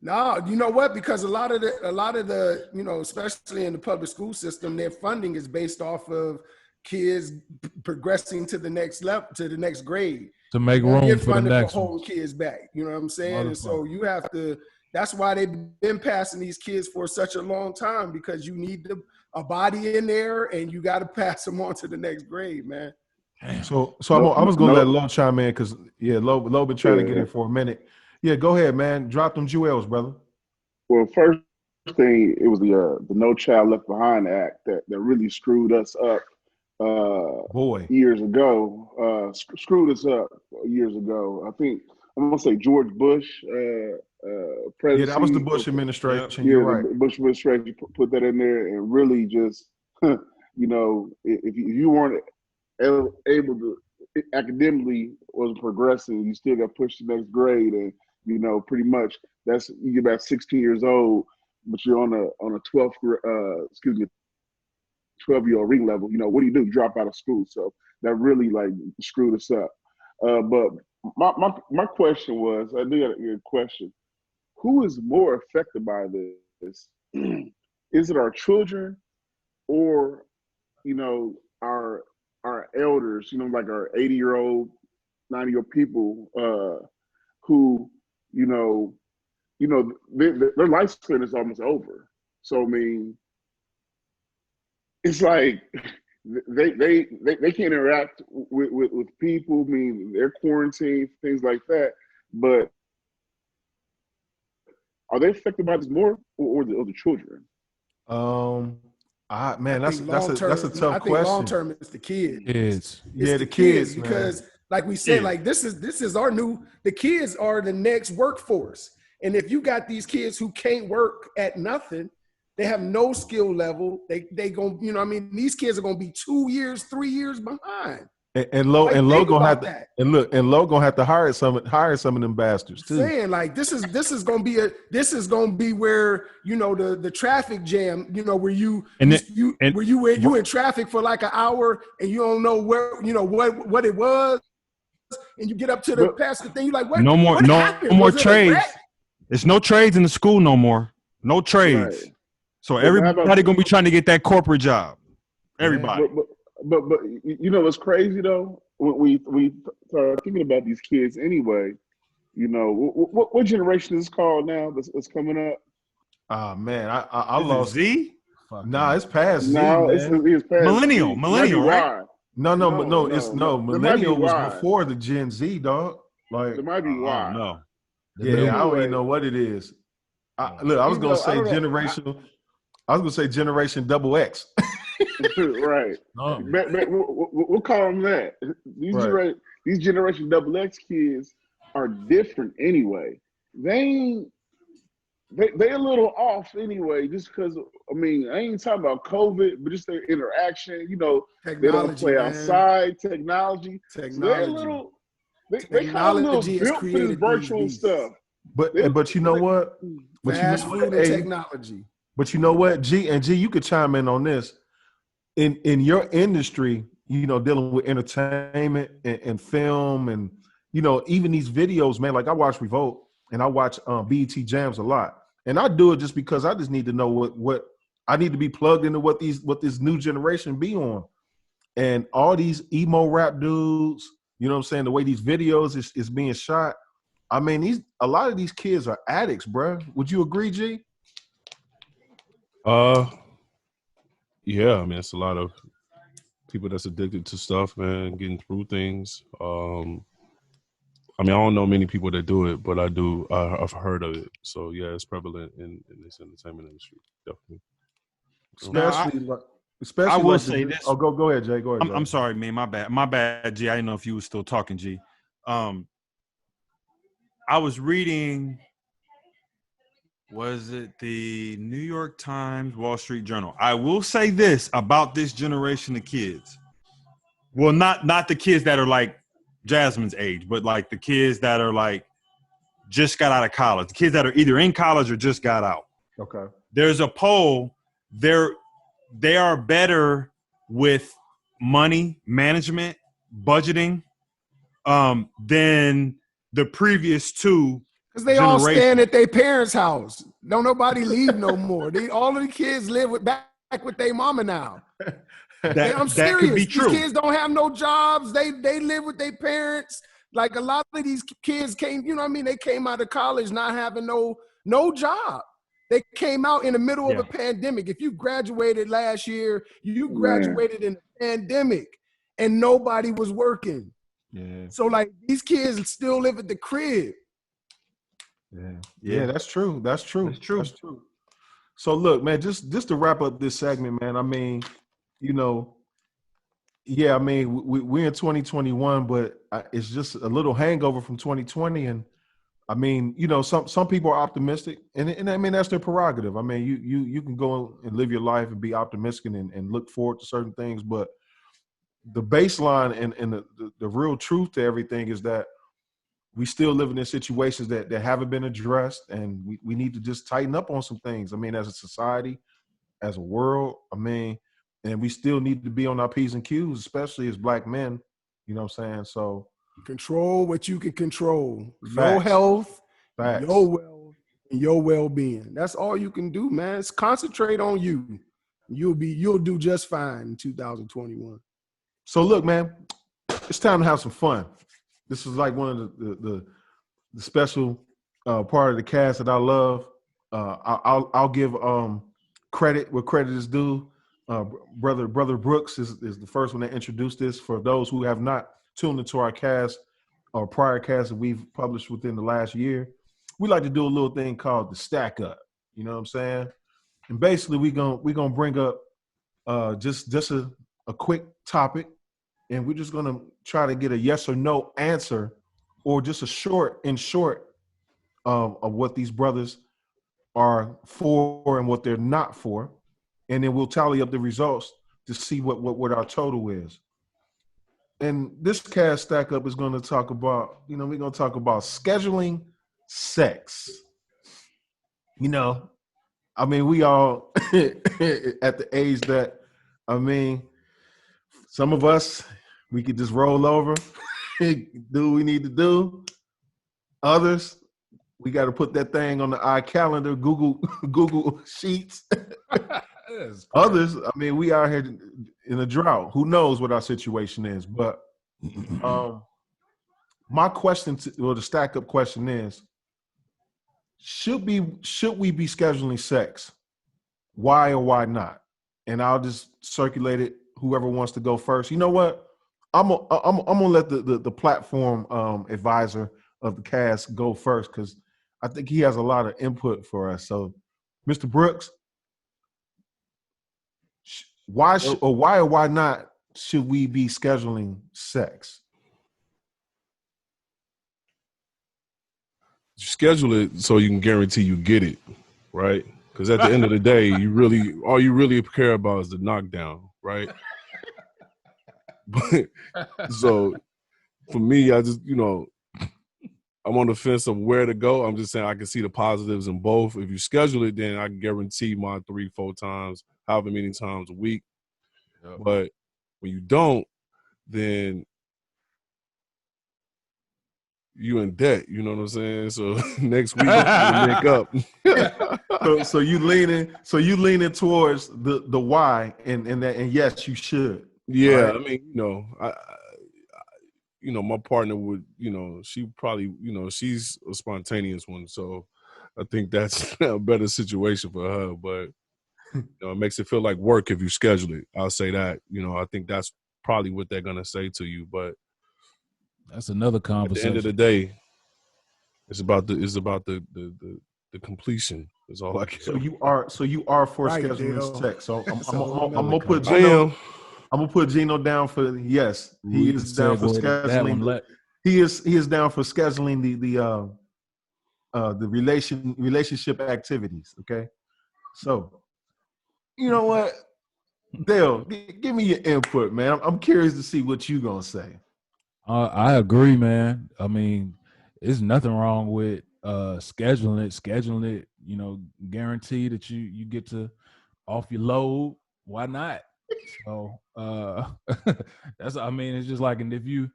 No, you know what? Because a lot of the, you know, especially in the public school system, their funding is based off of kids progressing to the next level, to the next grade, to make room for the next one. Hold kids back. You know what I'm saying? And so you have to. That's why they've been passing these kids for such a long time, because you need a body in there, and you got to pass them on to the next grade, man. So I was gonna let Lo chime in because Lo been trying to get in for a minute. Yeah, go ahead, man. Drop them jewels, brother. Well, first thing, it was the No Child Left Behind Act that really screwed us up. Years ago, screwed us up years ago. I think I'm gonna say George Bush, president. Yeah, that was the Bush administration. Yeah, you're right. The Bush administration put that in there and really just, you know, if you weren't able to academically wasn't progressing, you still got pushed to the next grade, and You know, pretty much that's you're about 16 years old, but you're on a 12-year-old ring level. You know, what do? You drop out of school. So that really like screwed us up. But my question was, I do got a question. Who is more affected by this? Is it our children or, you know, our elders, you know, like our 80-year-old, 90-year-old people who, you know, their lifespan is almost over. So I mean, it's like they can't interact with people. I mean, they're quarantined, things like that. But are they affected by this more, or the children? That's a tough question. Long term, it's the kids. Kids. Yeah, the kids, because like we said, like this is our the kids are the next workforce. And if you got these kids who can't work at nothing, they have no skill level. They going, you know what I mean? These kids are going to be 2 years, 3 years behind. And Lo gonna have to Lo gonna have to hire some of them bastards too. Saying like this is gonna be where, you know, the traffic jam, you know, where you in traffic for like an hour and you don't know where, you know, what it was, and you get up to the pastor thing, you like, what? No more trades. There's no trades in the school no more. No trades. Right. So everybody gonna be trying to get that corporate job. Everybody. But you know what's crazy though? We start thinking about these kids anyway. You know, what generation is this called now? That's coming up. Man, I lost Z. Nah, it's past Z. No, it's past millennial, right? No. Millennial was before the Gen Z, dog. Like it might be Y. No. Yeah, I don't even know what it is. I was gonna say generational. I was gonna say generation double X. Right. No. We'll call them that. These generation double X kids are different anyway. They a little off anyway, just because, I mean, I ain't talking about COVID, but just their interaction, you know, they don't play outside, technology. So they're a little, they kind of a little built for this virtual stuff. But you know what? Fast food and technology. But you know what, G, you could chime in on this. In your industry, you know, dealing with entertainment and film and, you know, even these videos, man, like I watch Revolt and I watch BET Jams a lot. And I do it just because I just need to know what I need to be plugged into what this new generation be on. And all these emo rap dudes, you know what I'm saying, the way these videos is being shot. I mean, a lot of these kids are addicts, bro. Would you agree, G? Yeah, I mean, it's a lot of people that's addicted to stuff, man, getting through things. I mean, I don't know many people that do it, but I do. I've heard of it. So yeah, it's prevalent in this entertainment industry, definitely. Especially I will say this. Oh, go ahead, Jay. Go ahead. I'm sorry, man. My bad, G. I didn't know if you were still talking, G. I was reading. Was it the New York Times, Wall Street Journal? I will say this about this generation of kids. Well, not the kids that are like Jasmine's age, but like the kids that are like just got out of college. The kids that are either in college or just got out. Okay. There's a poll. They are better with money management, budgeting, than the previous two. Because they all stand at their parents' house. Don't nobody leave no more. All of the kids live back with their mama now. I'm serious. Could be true. These kids don't have no jobs. They live with their parents. Like a lot of these kids came, you know what I mean? They came out of college not having no job. They came out in the middle of a pandemic. If you graduated last year, you graduated in a pandemic and nobody was working. Yeah. So like these kids still live at the crib. Yeah, that's true. That's true. So look, man, just to wrap up this segment, man, I mean, you know, I mean, we're in 2021, but it's just a little hangover from 2020. And I mean, you know, some people are optimistic and I mean, that's their prerogative. I mean, you can go and live your life and be optimistic and look forward to certain things. But the baseline and the real truth to everything is that we still living in situations that haven't been addressed, and we need to just tighten up on some things. I mean, as a society, as a world, I mean, and we still need to be on our P's and Q's, especially as Black men. You know what I'm saying? So control what you can control. Facts. Your health, Facts. your wealth, and your well-being. That's all you can do, man. It's concentrate on you. You'll do just fine in 2021. So look, man, it's time to have some fun. This is like one of the special part of the cast that I love. I'll give credit where credit is due. Brother Brooks is the first one that introduced this. For those who have not tuned into our cast or prior casts that we've published within the last year, we like to do a little thing called the stack up. You know what I'm saying? And basically, we're gonna bring up just a quick topic, and we're just gonna try to get a yes or no answer, or just a short of what these brothers are for and what they're not for, and then we'll tally up the results to see what our total is. And this cast stack up is going to talk about, we're going to talk about scheduling sex. I mean, we all at the age that, some of us, we could just roll over, do what we need to do. Others, we got to put that thing on the iCalendar, Google Sheets. Others, we out here in a drought. Who knows what our situation is? But my question, the stack up question is, should we be scheduling sex? Why or why not? And I'll just circulate it. Whoever wants to go first. You know what? I'm gonna let the platform advisor of the cast go first, because I think he has a lot of input for us. So, Mr. Brooks, why or why not should we be scheduling sex? Schedule it so you can guarantee you get it, right? Because at the end of the day, all you really care about is the knockdown, right? But so for me, I just, I'm on the fence of where to go. I'm just saying I can see the positives in both. If you schedule it, then I can guarantee my 3-4 times, however many times a week. Yep. But when you don't, then you in debt. You know what I'm saying? So next week we'll make up. so you leaning towards the why, and yes, you should. Yeah, right? My partner would, she probably, she's a spontaneous one. So I think that's a better situation for her. But, it makes it feel like work if you schedule it. I'll say that. I think that's probably what they're going to say to you. But that's another conversation. At the end of the day, it's about the completion. Is all I care. So you are for right, scheduling sex. So I'm gonna put Geno down for yes. He is down for scheduling. He is down for scheduling the relationship activities. Okay, so you know what, Dale, give me your input, man. I'm curious to see what you gonna say. I agree, man. There's nothing wrong with scheduling it. Guarantee that you get to off your load. Why not? So that's it's just like, and if you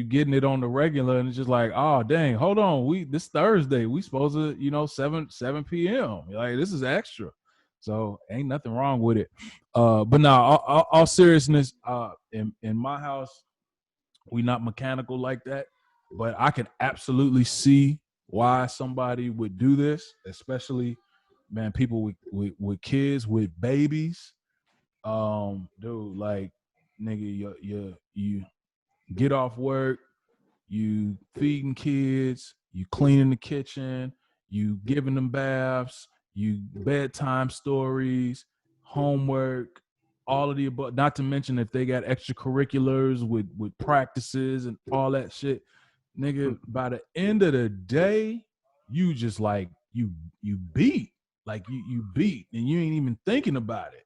getting it on the regular and it's just like, oh dang, hold on, this Thursday we supposed to 7 p.m. like this is extra, so ain't nothing wrong with it. But now all seriousness, in my house we not mechanical like that, but I can absolutely see why somebody would do this, especially people with kids, with babies. Dude, like, nigga, you get off work, you feeding kids, you cleaning the kitchen, you giving them baths, you bedtime stories, homework, all of the above. Not to mention if they got extracurriculars with practices and all that shit, nigga. By the end of the day, you just like you beat, like you beat, and you ain't even thinking about it.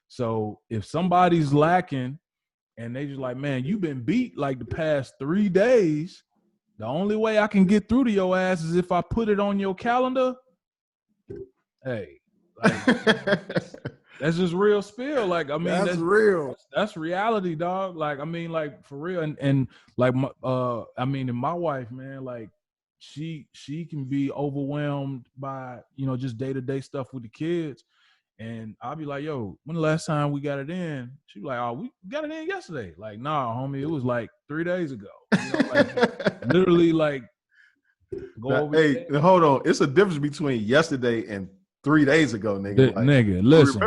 So if somebody's lacking and they just like, man, you've been beat like the past 3 days, The only way I can get through to your ass is if I put it on your calendar. Hey, like, that's just real spill. Like, I mean, that's real. That's reality, dog. Like, I mean, like for real. And like, I mean, and my wife, man, like she can be overwhelmed by, you know, just day-to-day stuff with the kids. And I'll be like, yo, when the last time we got it in? She be like, oh, we got it in yesterday. Like, nah, homie, it was like 3 days ago. You know, like, literally, like, go now, over. Hey, hold on. It's a difference between yesterday and 3 days ago, nigga. Like, nigga, listen,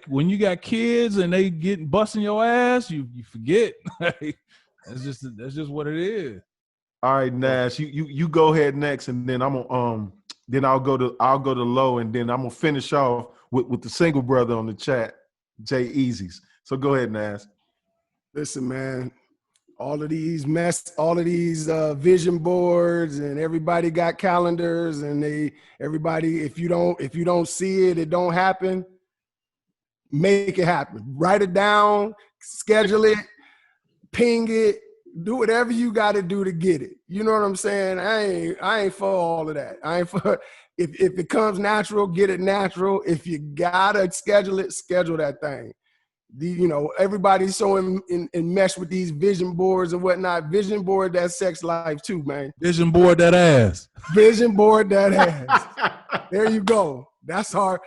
when you got kids and they busting your ass, you forget. That's just what it is. All right, Nash, you go ahead next, and then I'm gonna then I'll go to Low, and then I'm gonna finish off with the single brother on the chat, Jay Easy's. So go ahead, Nash. Listen, man, all of these vision boards, and everybody got calendars, and everybody, if you don't see it, it don't happen. Make it happen. Write it down, schedule it, ping it, do whatever you got to do to get it. You know what I'm saying? I ain't for all of that. I ain't for if it comes natural, get it natural. If you gotta schedule it, schedule that thing. You know, everybody's so enmeshed with these vision boards and whatnot. Vision board that sex life too, man. Vision board that ass. Vision board that ass. There you go. That's the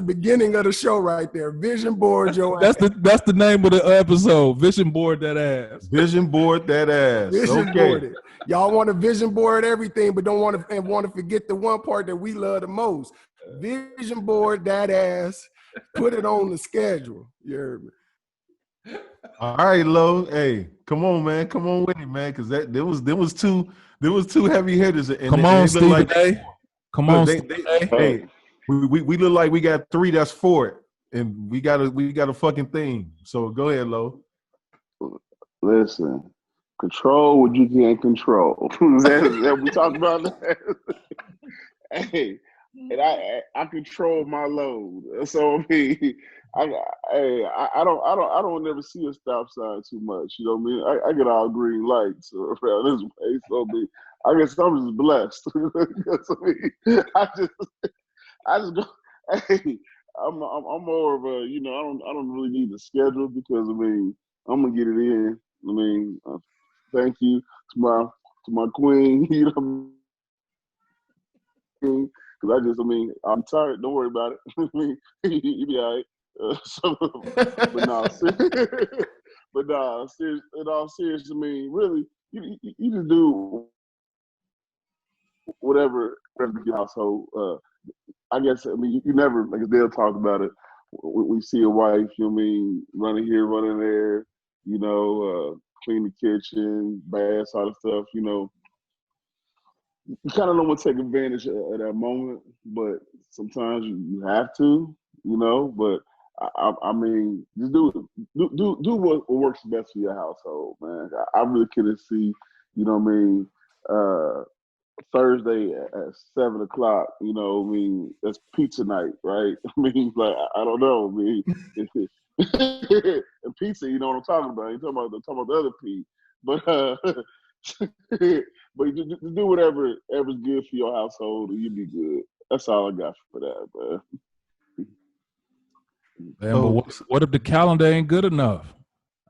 beginning of the show right there. Vision board your ass. That's the name of the episode. Vision board that ass. Vision board that ass. Vision board it. Y'all want to vision board everything, but don't want to forget the one part that we love the most. Vision board that ass. Put it on the schedule. You heard me. All right, Lo. Hey, come on, man. Come on with it, man. Because there was two heavy hitters. And come on, Stephen A. Come on, hey, we look like we got 3 that's for it, and we got a fucking theme. So go ahead, Lo. Listen, control what you can't control. that we talked about that. Hey, and I control my load. So I mean, I don't never see a stop sign too much. You know what I mean? I get all green lights around this way. So I guess I'm just blessed. Because, I just go. Hey, I'm more of a, you know, I don't really need the schedule because I mean I'm gonna get it in. I mean, thank you to my queen. You know what I mean? Because I'm tired. Don't worry about it. I mean, you be all right. But no, in all seriousness, I mean, really, you just do whatever your household. I guess, I mean, you never, like Dale talked about it, we see a wife, you know what I mean, running here, running there, you know, clean the kitchen, baths, all the stuff, you know. You kind of don't want to take advantage of that moment, but sometimes you have to, you know. But I mean, just do what works best for your household, man. I really couldn't see, you know what I mean, Thursday at 7 o'clock, you know what I mean, that's pizza night, right? I mean, like, I don't know, I mean, and pizza, you know what I'm talking about. You're talking about the other P. But but you do whatever's good for your household, and you'll be good. That's all I got for that, man. Man, but what if the calendar ain't good enough?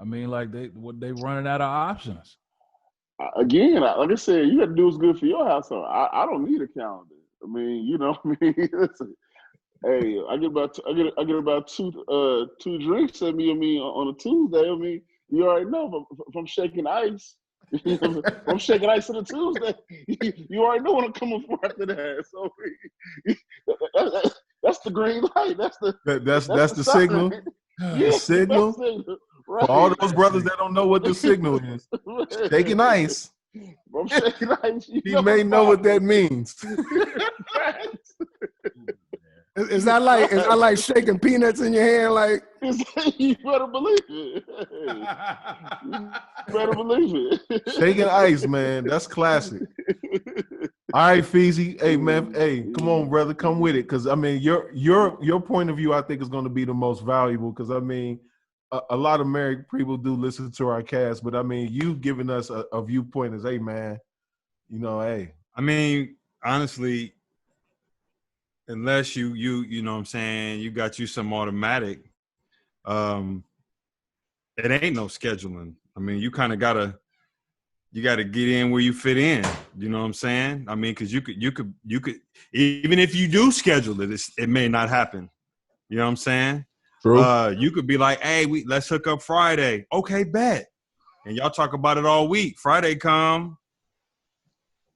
I mean, like they running out of options. Again, like I said, you got to do what's good for your household. I don't need a calendar. I mean, you know what I mean? Listen, hey, I get about two drinks at me. I mean, on a Tuesday. I mean, you already know if I'm shaking ice. I'm shaking ice on a Tuesday. You already know what I'm coming for after that. So that's the green light. That's the signal. Yeah, the signal. Right. For all those brothers that don't know what the signal is, shaking ice. I'm shaking ice. He may know what that means. Is that like shaking peanuts in your hand? Like you better believe it. You better believe it. Shaking ice, man. That's classic. All right, Feezy. Hey, man. Hey, come on, brother. Come with it, because I mean, your point of view, I think, is going to be the most valuable. Because I mean, a lot of married people do listen to our cast, but I mean, you giving us a viewpoint as, hey, man, you know, hey. I mean, honestly, unless you know what I'm saying, you got you some automatic, it ain't no scheduling. I mean, you kind of gotta get in where you fit in. You know what I'm saying? I mean, because you could even if you do schedule it, it may not happen. You know what I'm saying? True. You could be like, hey, let's hook up Friday. Okay, bet. And y'all talk about it all week. Friday come,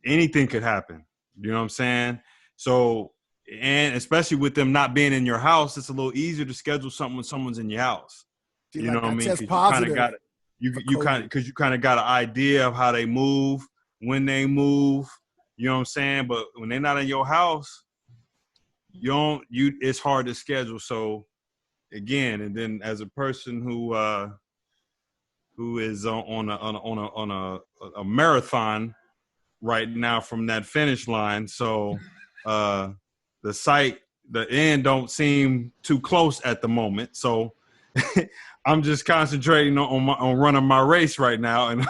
anything could happen. You know what I'm saying? So, and especially with them not being in your house, it's a little easier to schedule something when someone's in your house. See, You like, know what I mean? test positive. You kind of got an idea of how they move, when they move. You know what I'm saying? But when they're not in your house, it's hard to schedule. So again, and then as a person who is on a marathon right now from that finish line, so the end don't seem too close at the moment. So I'm just concentrating on running my race right now, and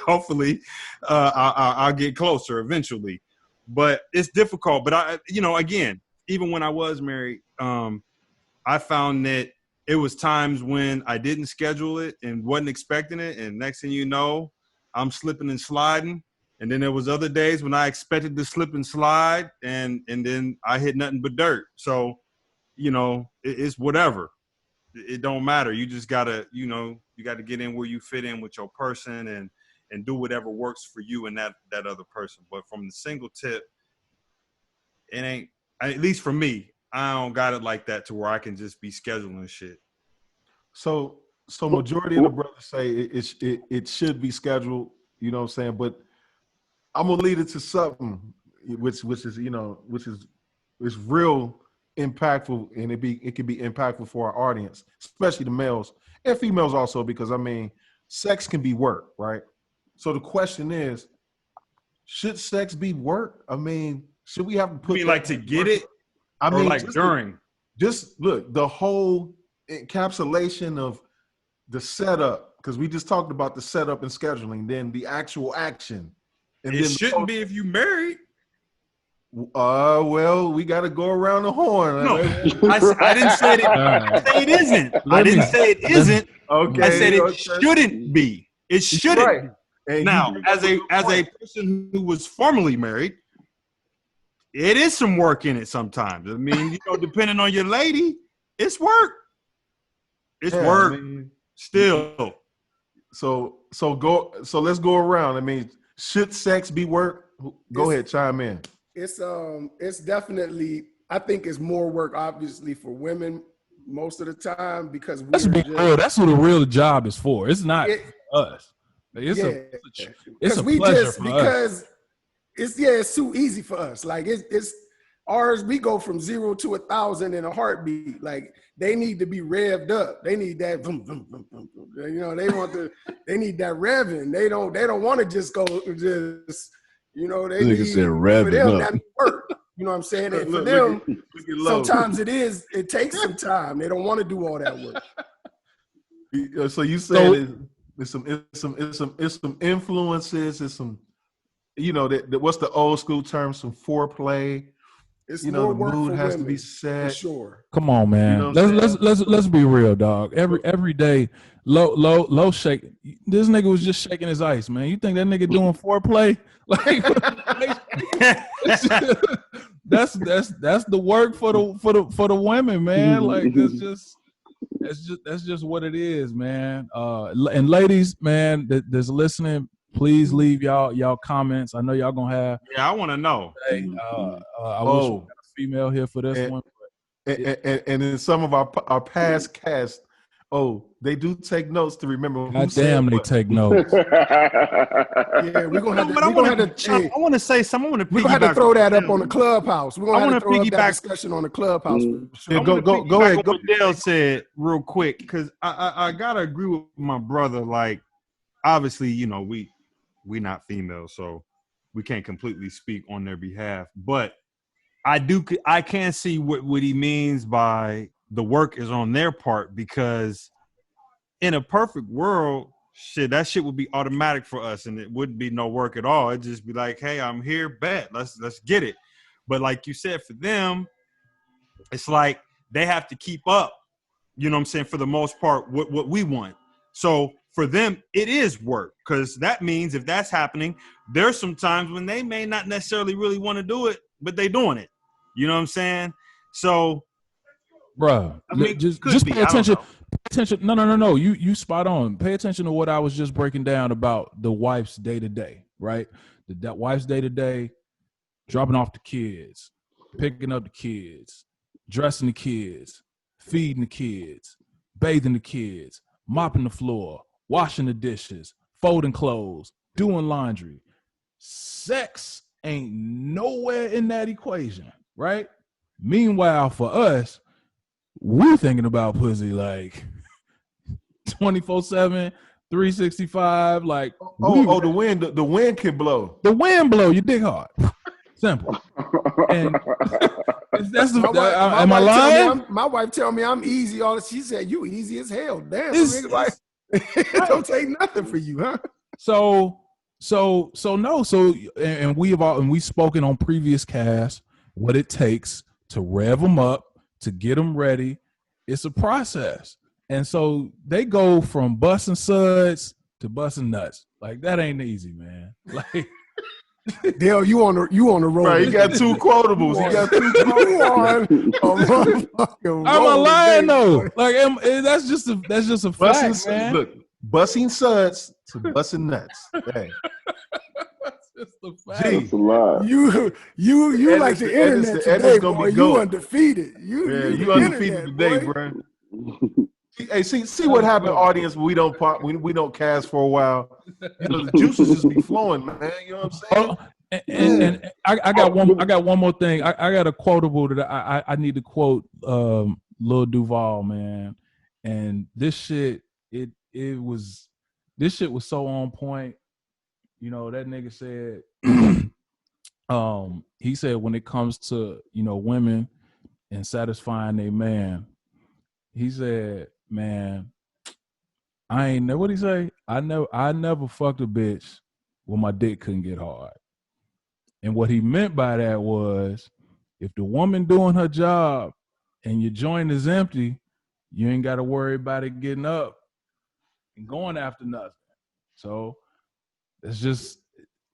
hopefully I'll get closer eventually. But it's difficult. But again, even when I was married, I found that it was times when I didn't schedule it and wasn't expecting it, and next thing you know, I'm slipping and sliding. And then there was other days when I expected to slip and slide, and then I hit nothing but dirt. So, it's whatever. It don't matter. You just gotta, you gotta get in where you fit in with your person and do whatever works for you and that other person. But from the single tip, it ain't, at least for me, I don't got it like that to where I can just be scheduling shit. So majority of the brothers say it should be scheduled, you know what I'm saying? But I'm gonna lead it to something which is real impactful, and it can be impactful for our audience, especially the males and females also, because I mean, sex can be work, right? So the question is, should sex be work? I mean, should we have to put like to get it? I mean, like during. Just look, the whole encapsulation of the setup, because we just talked about the setup and scheduling, then the actual action. And it shouldn't be if you married. Well, we got to go around the horn. No, I didn't say it. It isn't. I didn't say it isn't. Okay, I said it shouldn't be. It shouldn't. Right. Be. Now, as a person who was formerly married, it is some work in it sometimes. I mean, depending on your lady, it's work. It's work. I mean, still. So let's go around. I mean, should sex be work? Go ahead, chime in. It's definitely, I think it's more work obviously for women most of the time, because let's be real. That's what a real job is for. It's not us. It's a pleasure for us. It's too easy for us. Like it's ours. We go from 0 to 1,000 in a heartbeat. Like they need to be revved up. They need that. Boom, boom, boom, boom, boom. They need that revving. They don't want to just go just. They need for them that work. You know what I'm saying? And for them, sometimes it takes some time. They don't want to do all that work. So you said it's some influences, it's some, what's the old school term? Some foreplay. It's more work the mood for has women, to be set. for sure. Come on, man. Let's be real, dog. Every day, low shake. This nigga was just shaking his ice, man. You think that nigga doing foreplay? Like that's the work for the women, man. Like that's just what it is, man. And ladies, man, that's listening, please leave y'all comments. I know y'all gonna have. Yeah, I want to know. I wish we had a female here for this one. And in some of our past casts, they do take notes to remember. God damn, they take notes. Yeah, we're gonna have to. I want to say something. We're gonna have to throw that up on the clubhouse. We're gonna have to throw up that discussion on the clubhouse. Yeah, go ahead. What Dale said real quick, because I gotta agree with my brother. Like, obviously, we not females, so we can't completely speak on their behalf. But I can see what he means by the work is on their part, because in a perfect world, shit, that shit would be automatic for us, and it wouldn't be no work at all. It'd just be like, hey, I'm here, bet, let's get it. But like you said, for them, it's like they have to keep up, you know what I'm saying, for the most part, what we want. So for them, it is work, because that means if that's happening, there's some times when they may not necessarily really want to do it, but they doing it. You know what I'm saying? So, bro, I mean, just pay attention. Pay attention. No. You spot on. Pay attention to what I was just breaking down about the wife's day to day, right? That wife's day to day, dropping off the kids, picking up the kids, dressing the kids, feeding the kids, bathing the kids, mopping the floor, washing the dishes, folding clothes, doing laundry. Sex ain't nowhere in that equation, right? Meanwhile, for us, we're thinking about pussy like 24/7, 365. Like, the wind can blow. The wind blow, you dig hard. Simple. And that's the. Am I lying? My wife tell me I'm easy. She said you easy as hell. Damn, it don't take nothing for you, huh? So we've spoken on previous casts what it takes to rev them up, to get them ready. It's a process, and so they go from busting suds to busting nuts. Like, that ain't easy, man. Like, Dale, you on the road. Right, he got two quotables. I'm a lying though. Like, that's just a fact, man. Look, busting suds to busting nuts. Hey. That's just a fact. That's a lot. You like the internet today, boy. You undefeated. You undefeated today, bro. Hey, see what happened, audience. When we don't cast for a while. You know, the juices just be flowing, man. You know what I'm saying? And I got one more thing. I got a quotable that I need to quote Lil Duval, man. And this shit was so on point. You know, that nigga said he said when it comes to, you know, women and satisfying a man, he said, man, what he say? I never fucked a bitch when my dick couldn't get hard. And what he meant by that was, if the woman doing her job and your joint is empty, you ain't got to worry about it getting up and going after nothing. So it's just,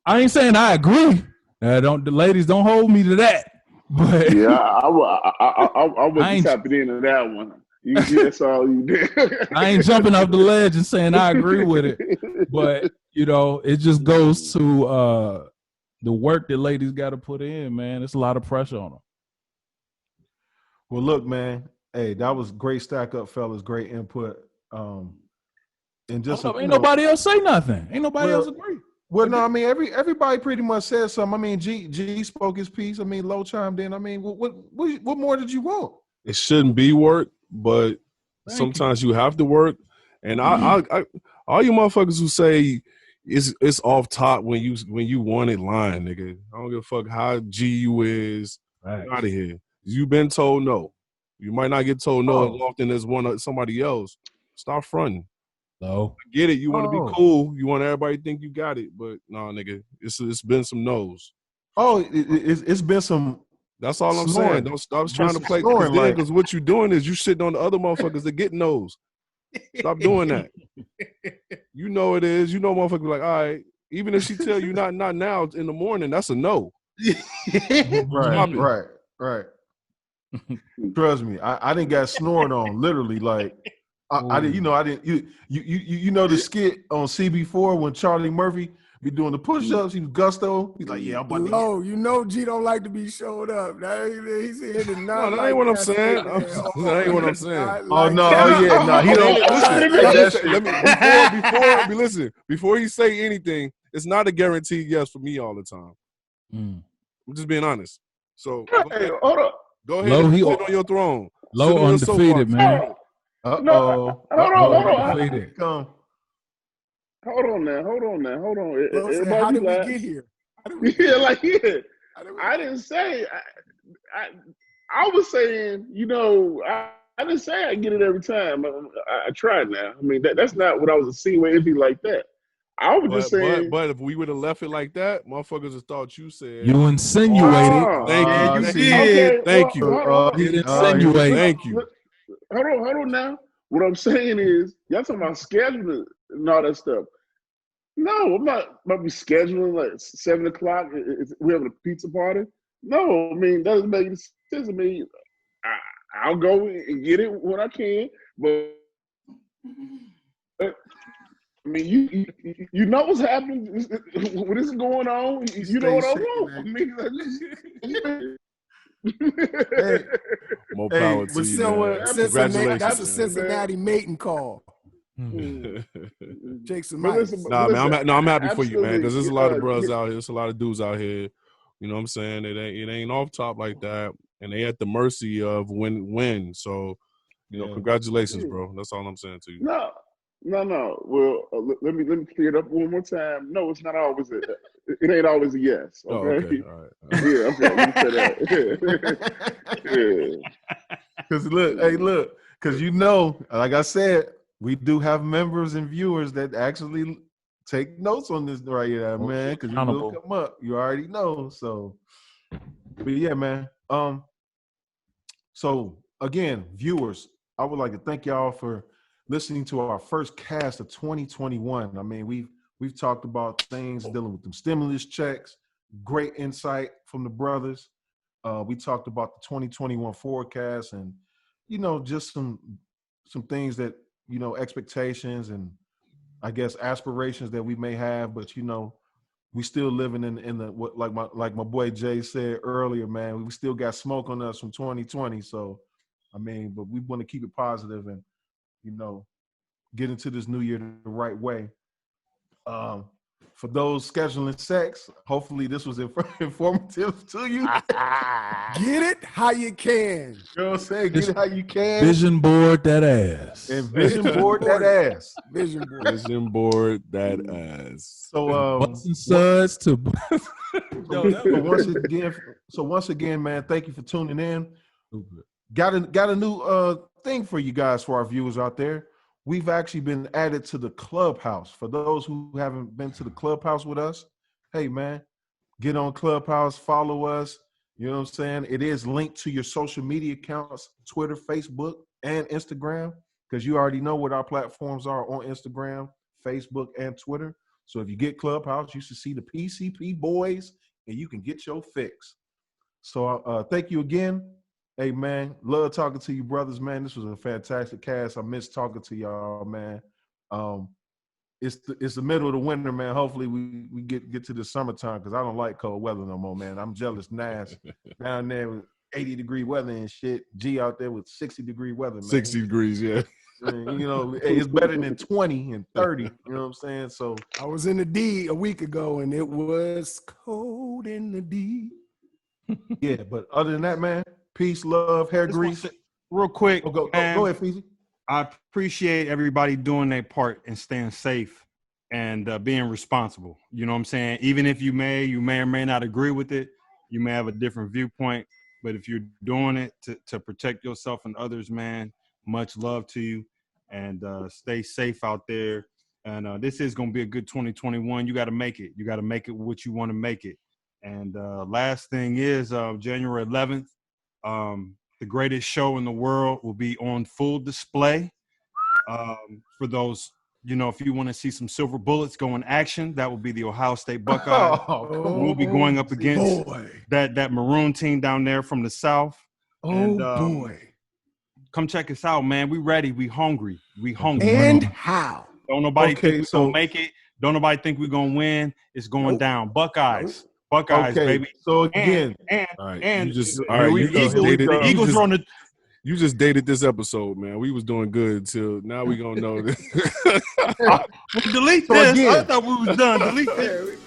I ain't saying I agree. The ladies don't hold me to that. But yeah, I wasn't tapping into that one. That's all you did. I ain't jumping off the ledge and saying I agree with it, but you know, it just goes to the work that ladies got to put in, man. It's a lot of pressure on them. Well, look, man. Hey, that was great stack up, fellas. Great input. And just ain't nobody else say nothing. Ain't nobody else agree. Well, no, I mean everybody pretty much said something. I mean, G spoke his piece. I mean, Low chimed in. I mean, what more did you want? It shouldn't be work, but sometimes you have to work. And I all you motherfuckers who say it's off top when you want it, lying, nigga. I don't give a fuck how G you is. Right. Out of here. You've been told no. You might not get told no as often as somebody else. Stop fronting. No. I get it. You want to be cool. You want everybody to think you got it. But nah, nigga, it's been some no's. Oh, it's been some. That's all I'm saying. Don't stop trying to play. Because what you doing is you sitting on the other motherfuckers that get no's. Stop doing that. You know it is. You know motherfuckers be like, all right, even if she tell you not now in the morning, that's a no. Right. Trust me, I didn't get snoring on, literally. Like I didn't, you know the skit on CB4 when Charlie Murphy be doing the push-ups, he was gusto. He's like, yeah, I'm about to. Oh, you know G don't like to be showed up. He said it not. No, that ain't what I'm saying. That ain't what I'm saying. Oh no, no, he don't. Listen, before he say anything, it's not a guaranteed yes for me all the time. I'm just being honest. So hey, hold up. Go ahead and sit on your throne. Low undefeated, man. Hold on. Hold on now. How did we get here? I didn't say. I was saying, didn't say I get it every time. I tried now. I mean, that's not what I was insinuating, anything like that. I was just saying. But if we would have left it like that, motherfuckers have thought you said. You insinuated. Thank you. Okay, Thank you. Insinuated. Thank you. Hold on now. What I'm saying is, y'all talking about scheduling and all that stuff. No, I'm not about to be scheduling like 7 o'clock. We're having a pizza party. No, I mean, that doesn't make any sense. I mean, I'll go and get it when I can, but I mean, you know what's happening when this is going on. You know what I want. I mean, more power to you. Congratulations. That's a Cincinnati mating call. Take some ice. I'm happy for you, man, because there's a lot of brothers out here. There's a lot of dudes out here. You know what I'm saying? It ain't off top like that, and they at the mercy of when. So, congratulations, bro. That's all I'm saying to you. No. Well, let me clear it up one more time. No, it's not always it ain't always a yes. Okay. All right. Yeah. Okay. Let me say that. Yeah. Because because like I said, we do have members and viewers that actually take notes on this right here, man. Because you will come up. You already know. So, but yeah, man. So again, viewers, I would like to thank y'all for listening to our first cast of 2021. I mean, we've talked about things dealing with them stimulus checks, great insight from the brothers. We talked about the 2021 forecast and, just some things that, expectations and I guess aspirations that we may have, but we still living in the like my boy Jay said earlier, man, we still got smoke on us from 2020. So, I mean, but we want to keep it positive and, get into this new year the right way. For those scheduling sex, hopefully this was informative to you. Get it how you can. You know what I'm saying? Get it how you can. Vision board that ass. And vision board that ass. Vision board that ass. So Butts and suds to once again, man, thank you for tuning in. Got a new thing for you guys, for our viewers out there. We've actually been added to the Clubhouse. For those who haven't been to the Clubhouse with us, hey, man, get on Clubhouse, follow us. You know what I'm saying? It is linked to your social media accounts, Twitter, Facebook, and Instagram, because you already know what our platforms are on Instagram, Facebook, and Twitter. So if you get Clubhouse, you should see the PCP boys, and you can get your fix. So thank you again. Hey, man, love talking to you, brothers, man. This was a fantastic cast. I miss talking to y'all, man. It's the middle of the winter, man. Hopefully we get to the summertime, because I don't like cold weather no more, man. I'm jealous, Nas. Down there with 80-degree weather and shit. G out there with 60-degree weather, man. 60 degrees, yeah. And, it's better than 20 and 30. You know what I'm saying? So I was in the D a week ago, and it was cold in the D. Yeah, but other than that, man, peace, love, hair grease. Real quick, go ahead, Feezy. I appreciate everybody doing their part and staying safe and being responsible. You know what I'm saying? Even if you may or may not agree with it, you may have a different viewpoint, but if you're doing it to protect yourself and others, man, much love to you, and stay safe out there. And this is going to be a good 2021. You got to make it. You got to make it what you want to make it. And last thing is January 11th, the greatest show in the world will be on full display. For those, if you want to see some silver bullets go in action, that will be the Ohio State Buckeyes. We'll be going up against that maroon team down there from the South. Boy. Come check us out, man. We ready. We hungry. And how? Don't nobody think we're going to make it. Don't nobody think we're going to win. It's going down. Buckeyes. Buckeyes, baby. So again, you just dated this episode, man. We was doing good until now. We gonna know this. Delete this. Again, I thought we was done. Delete this.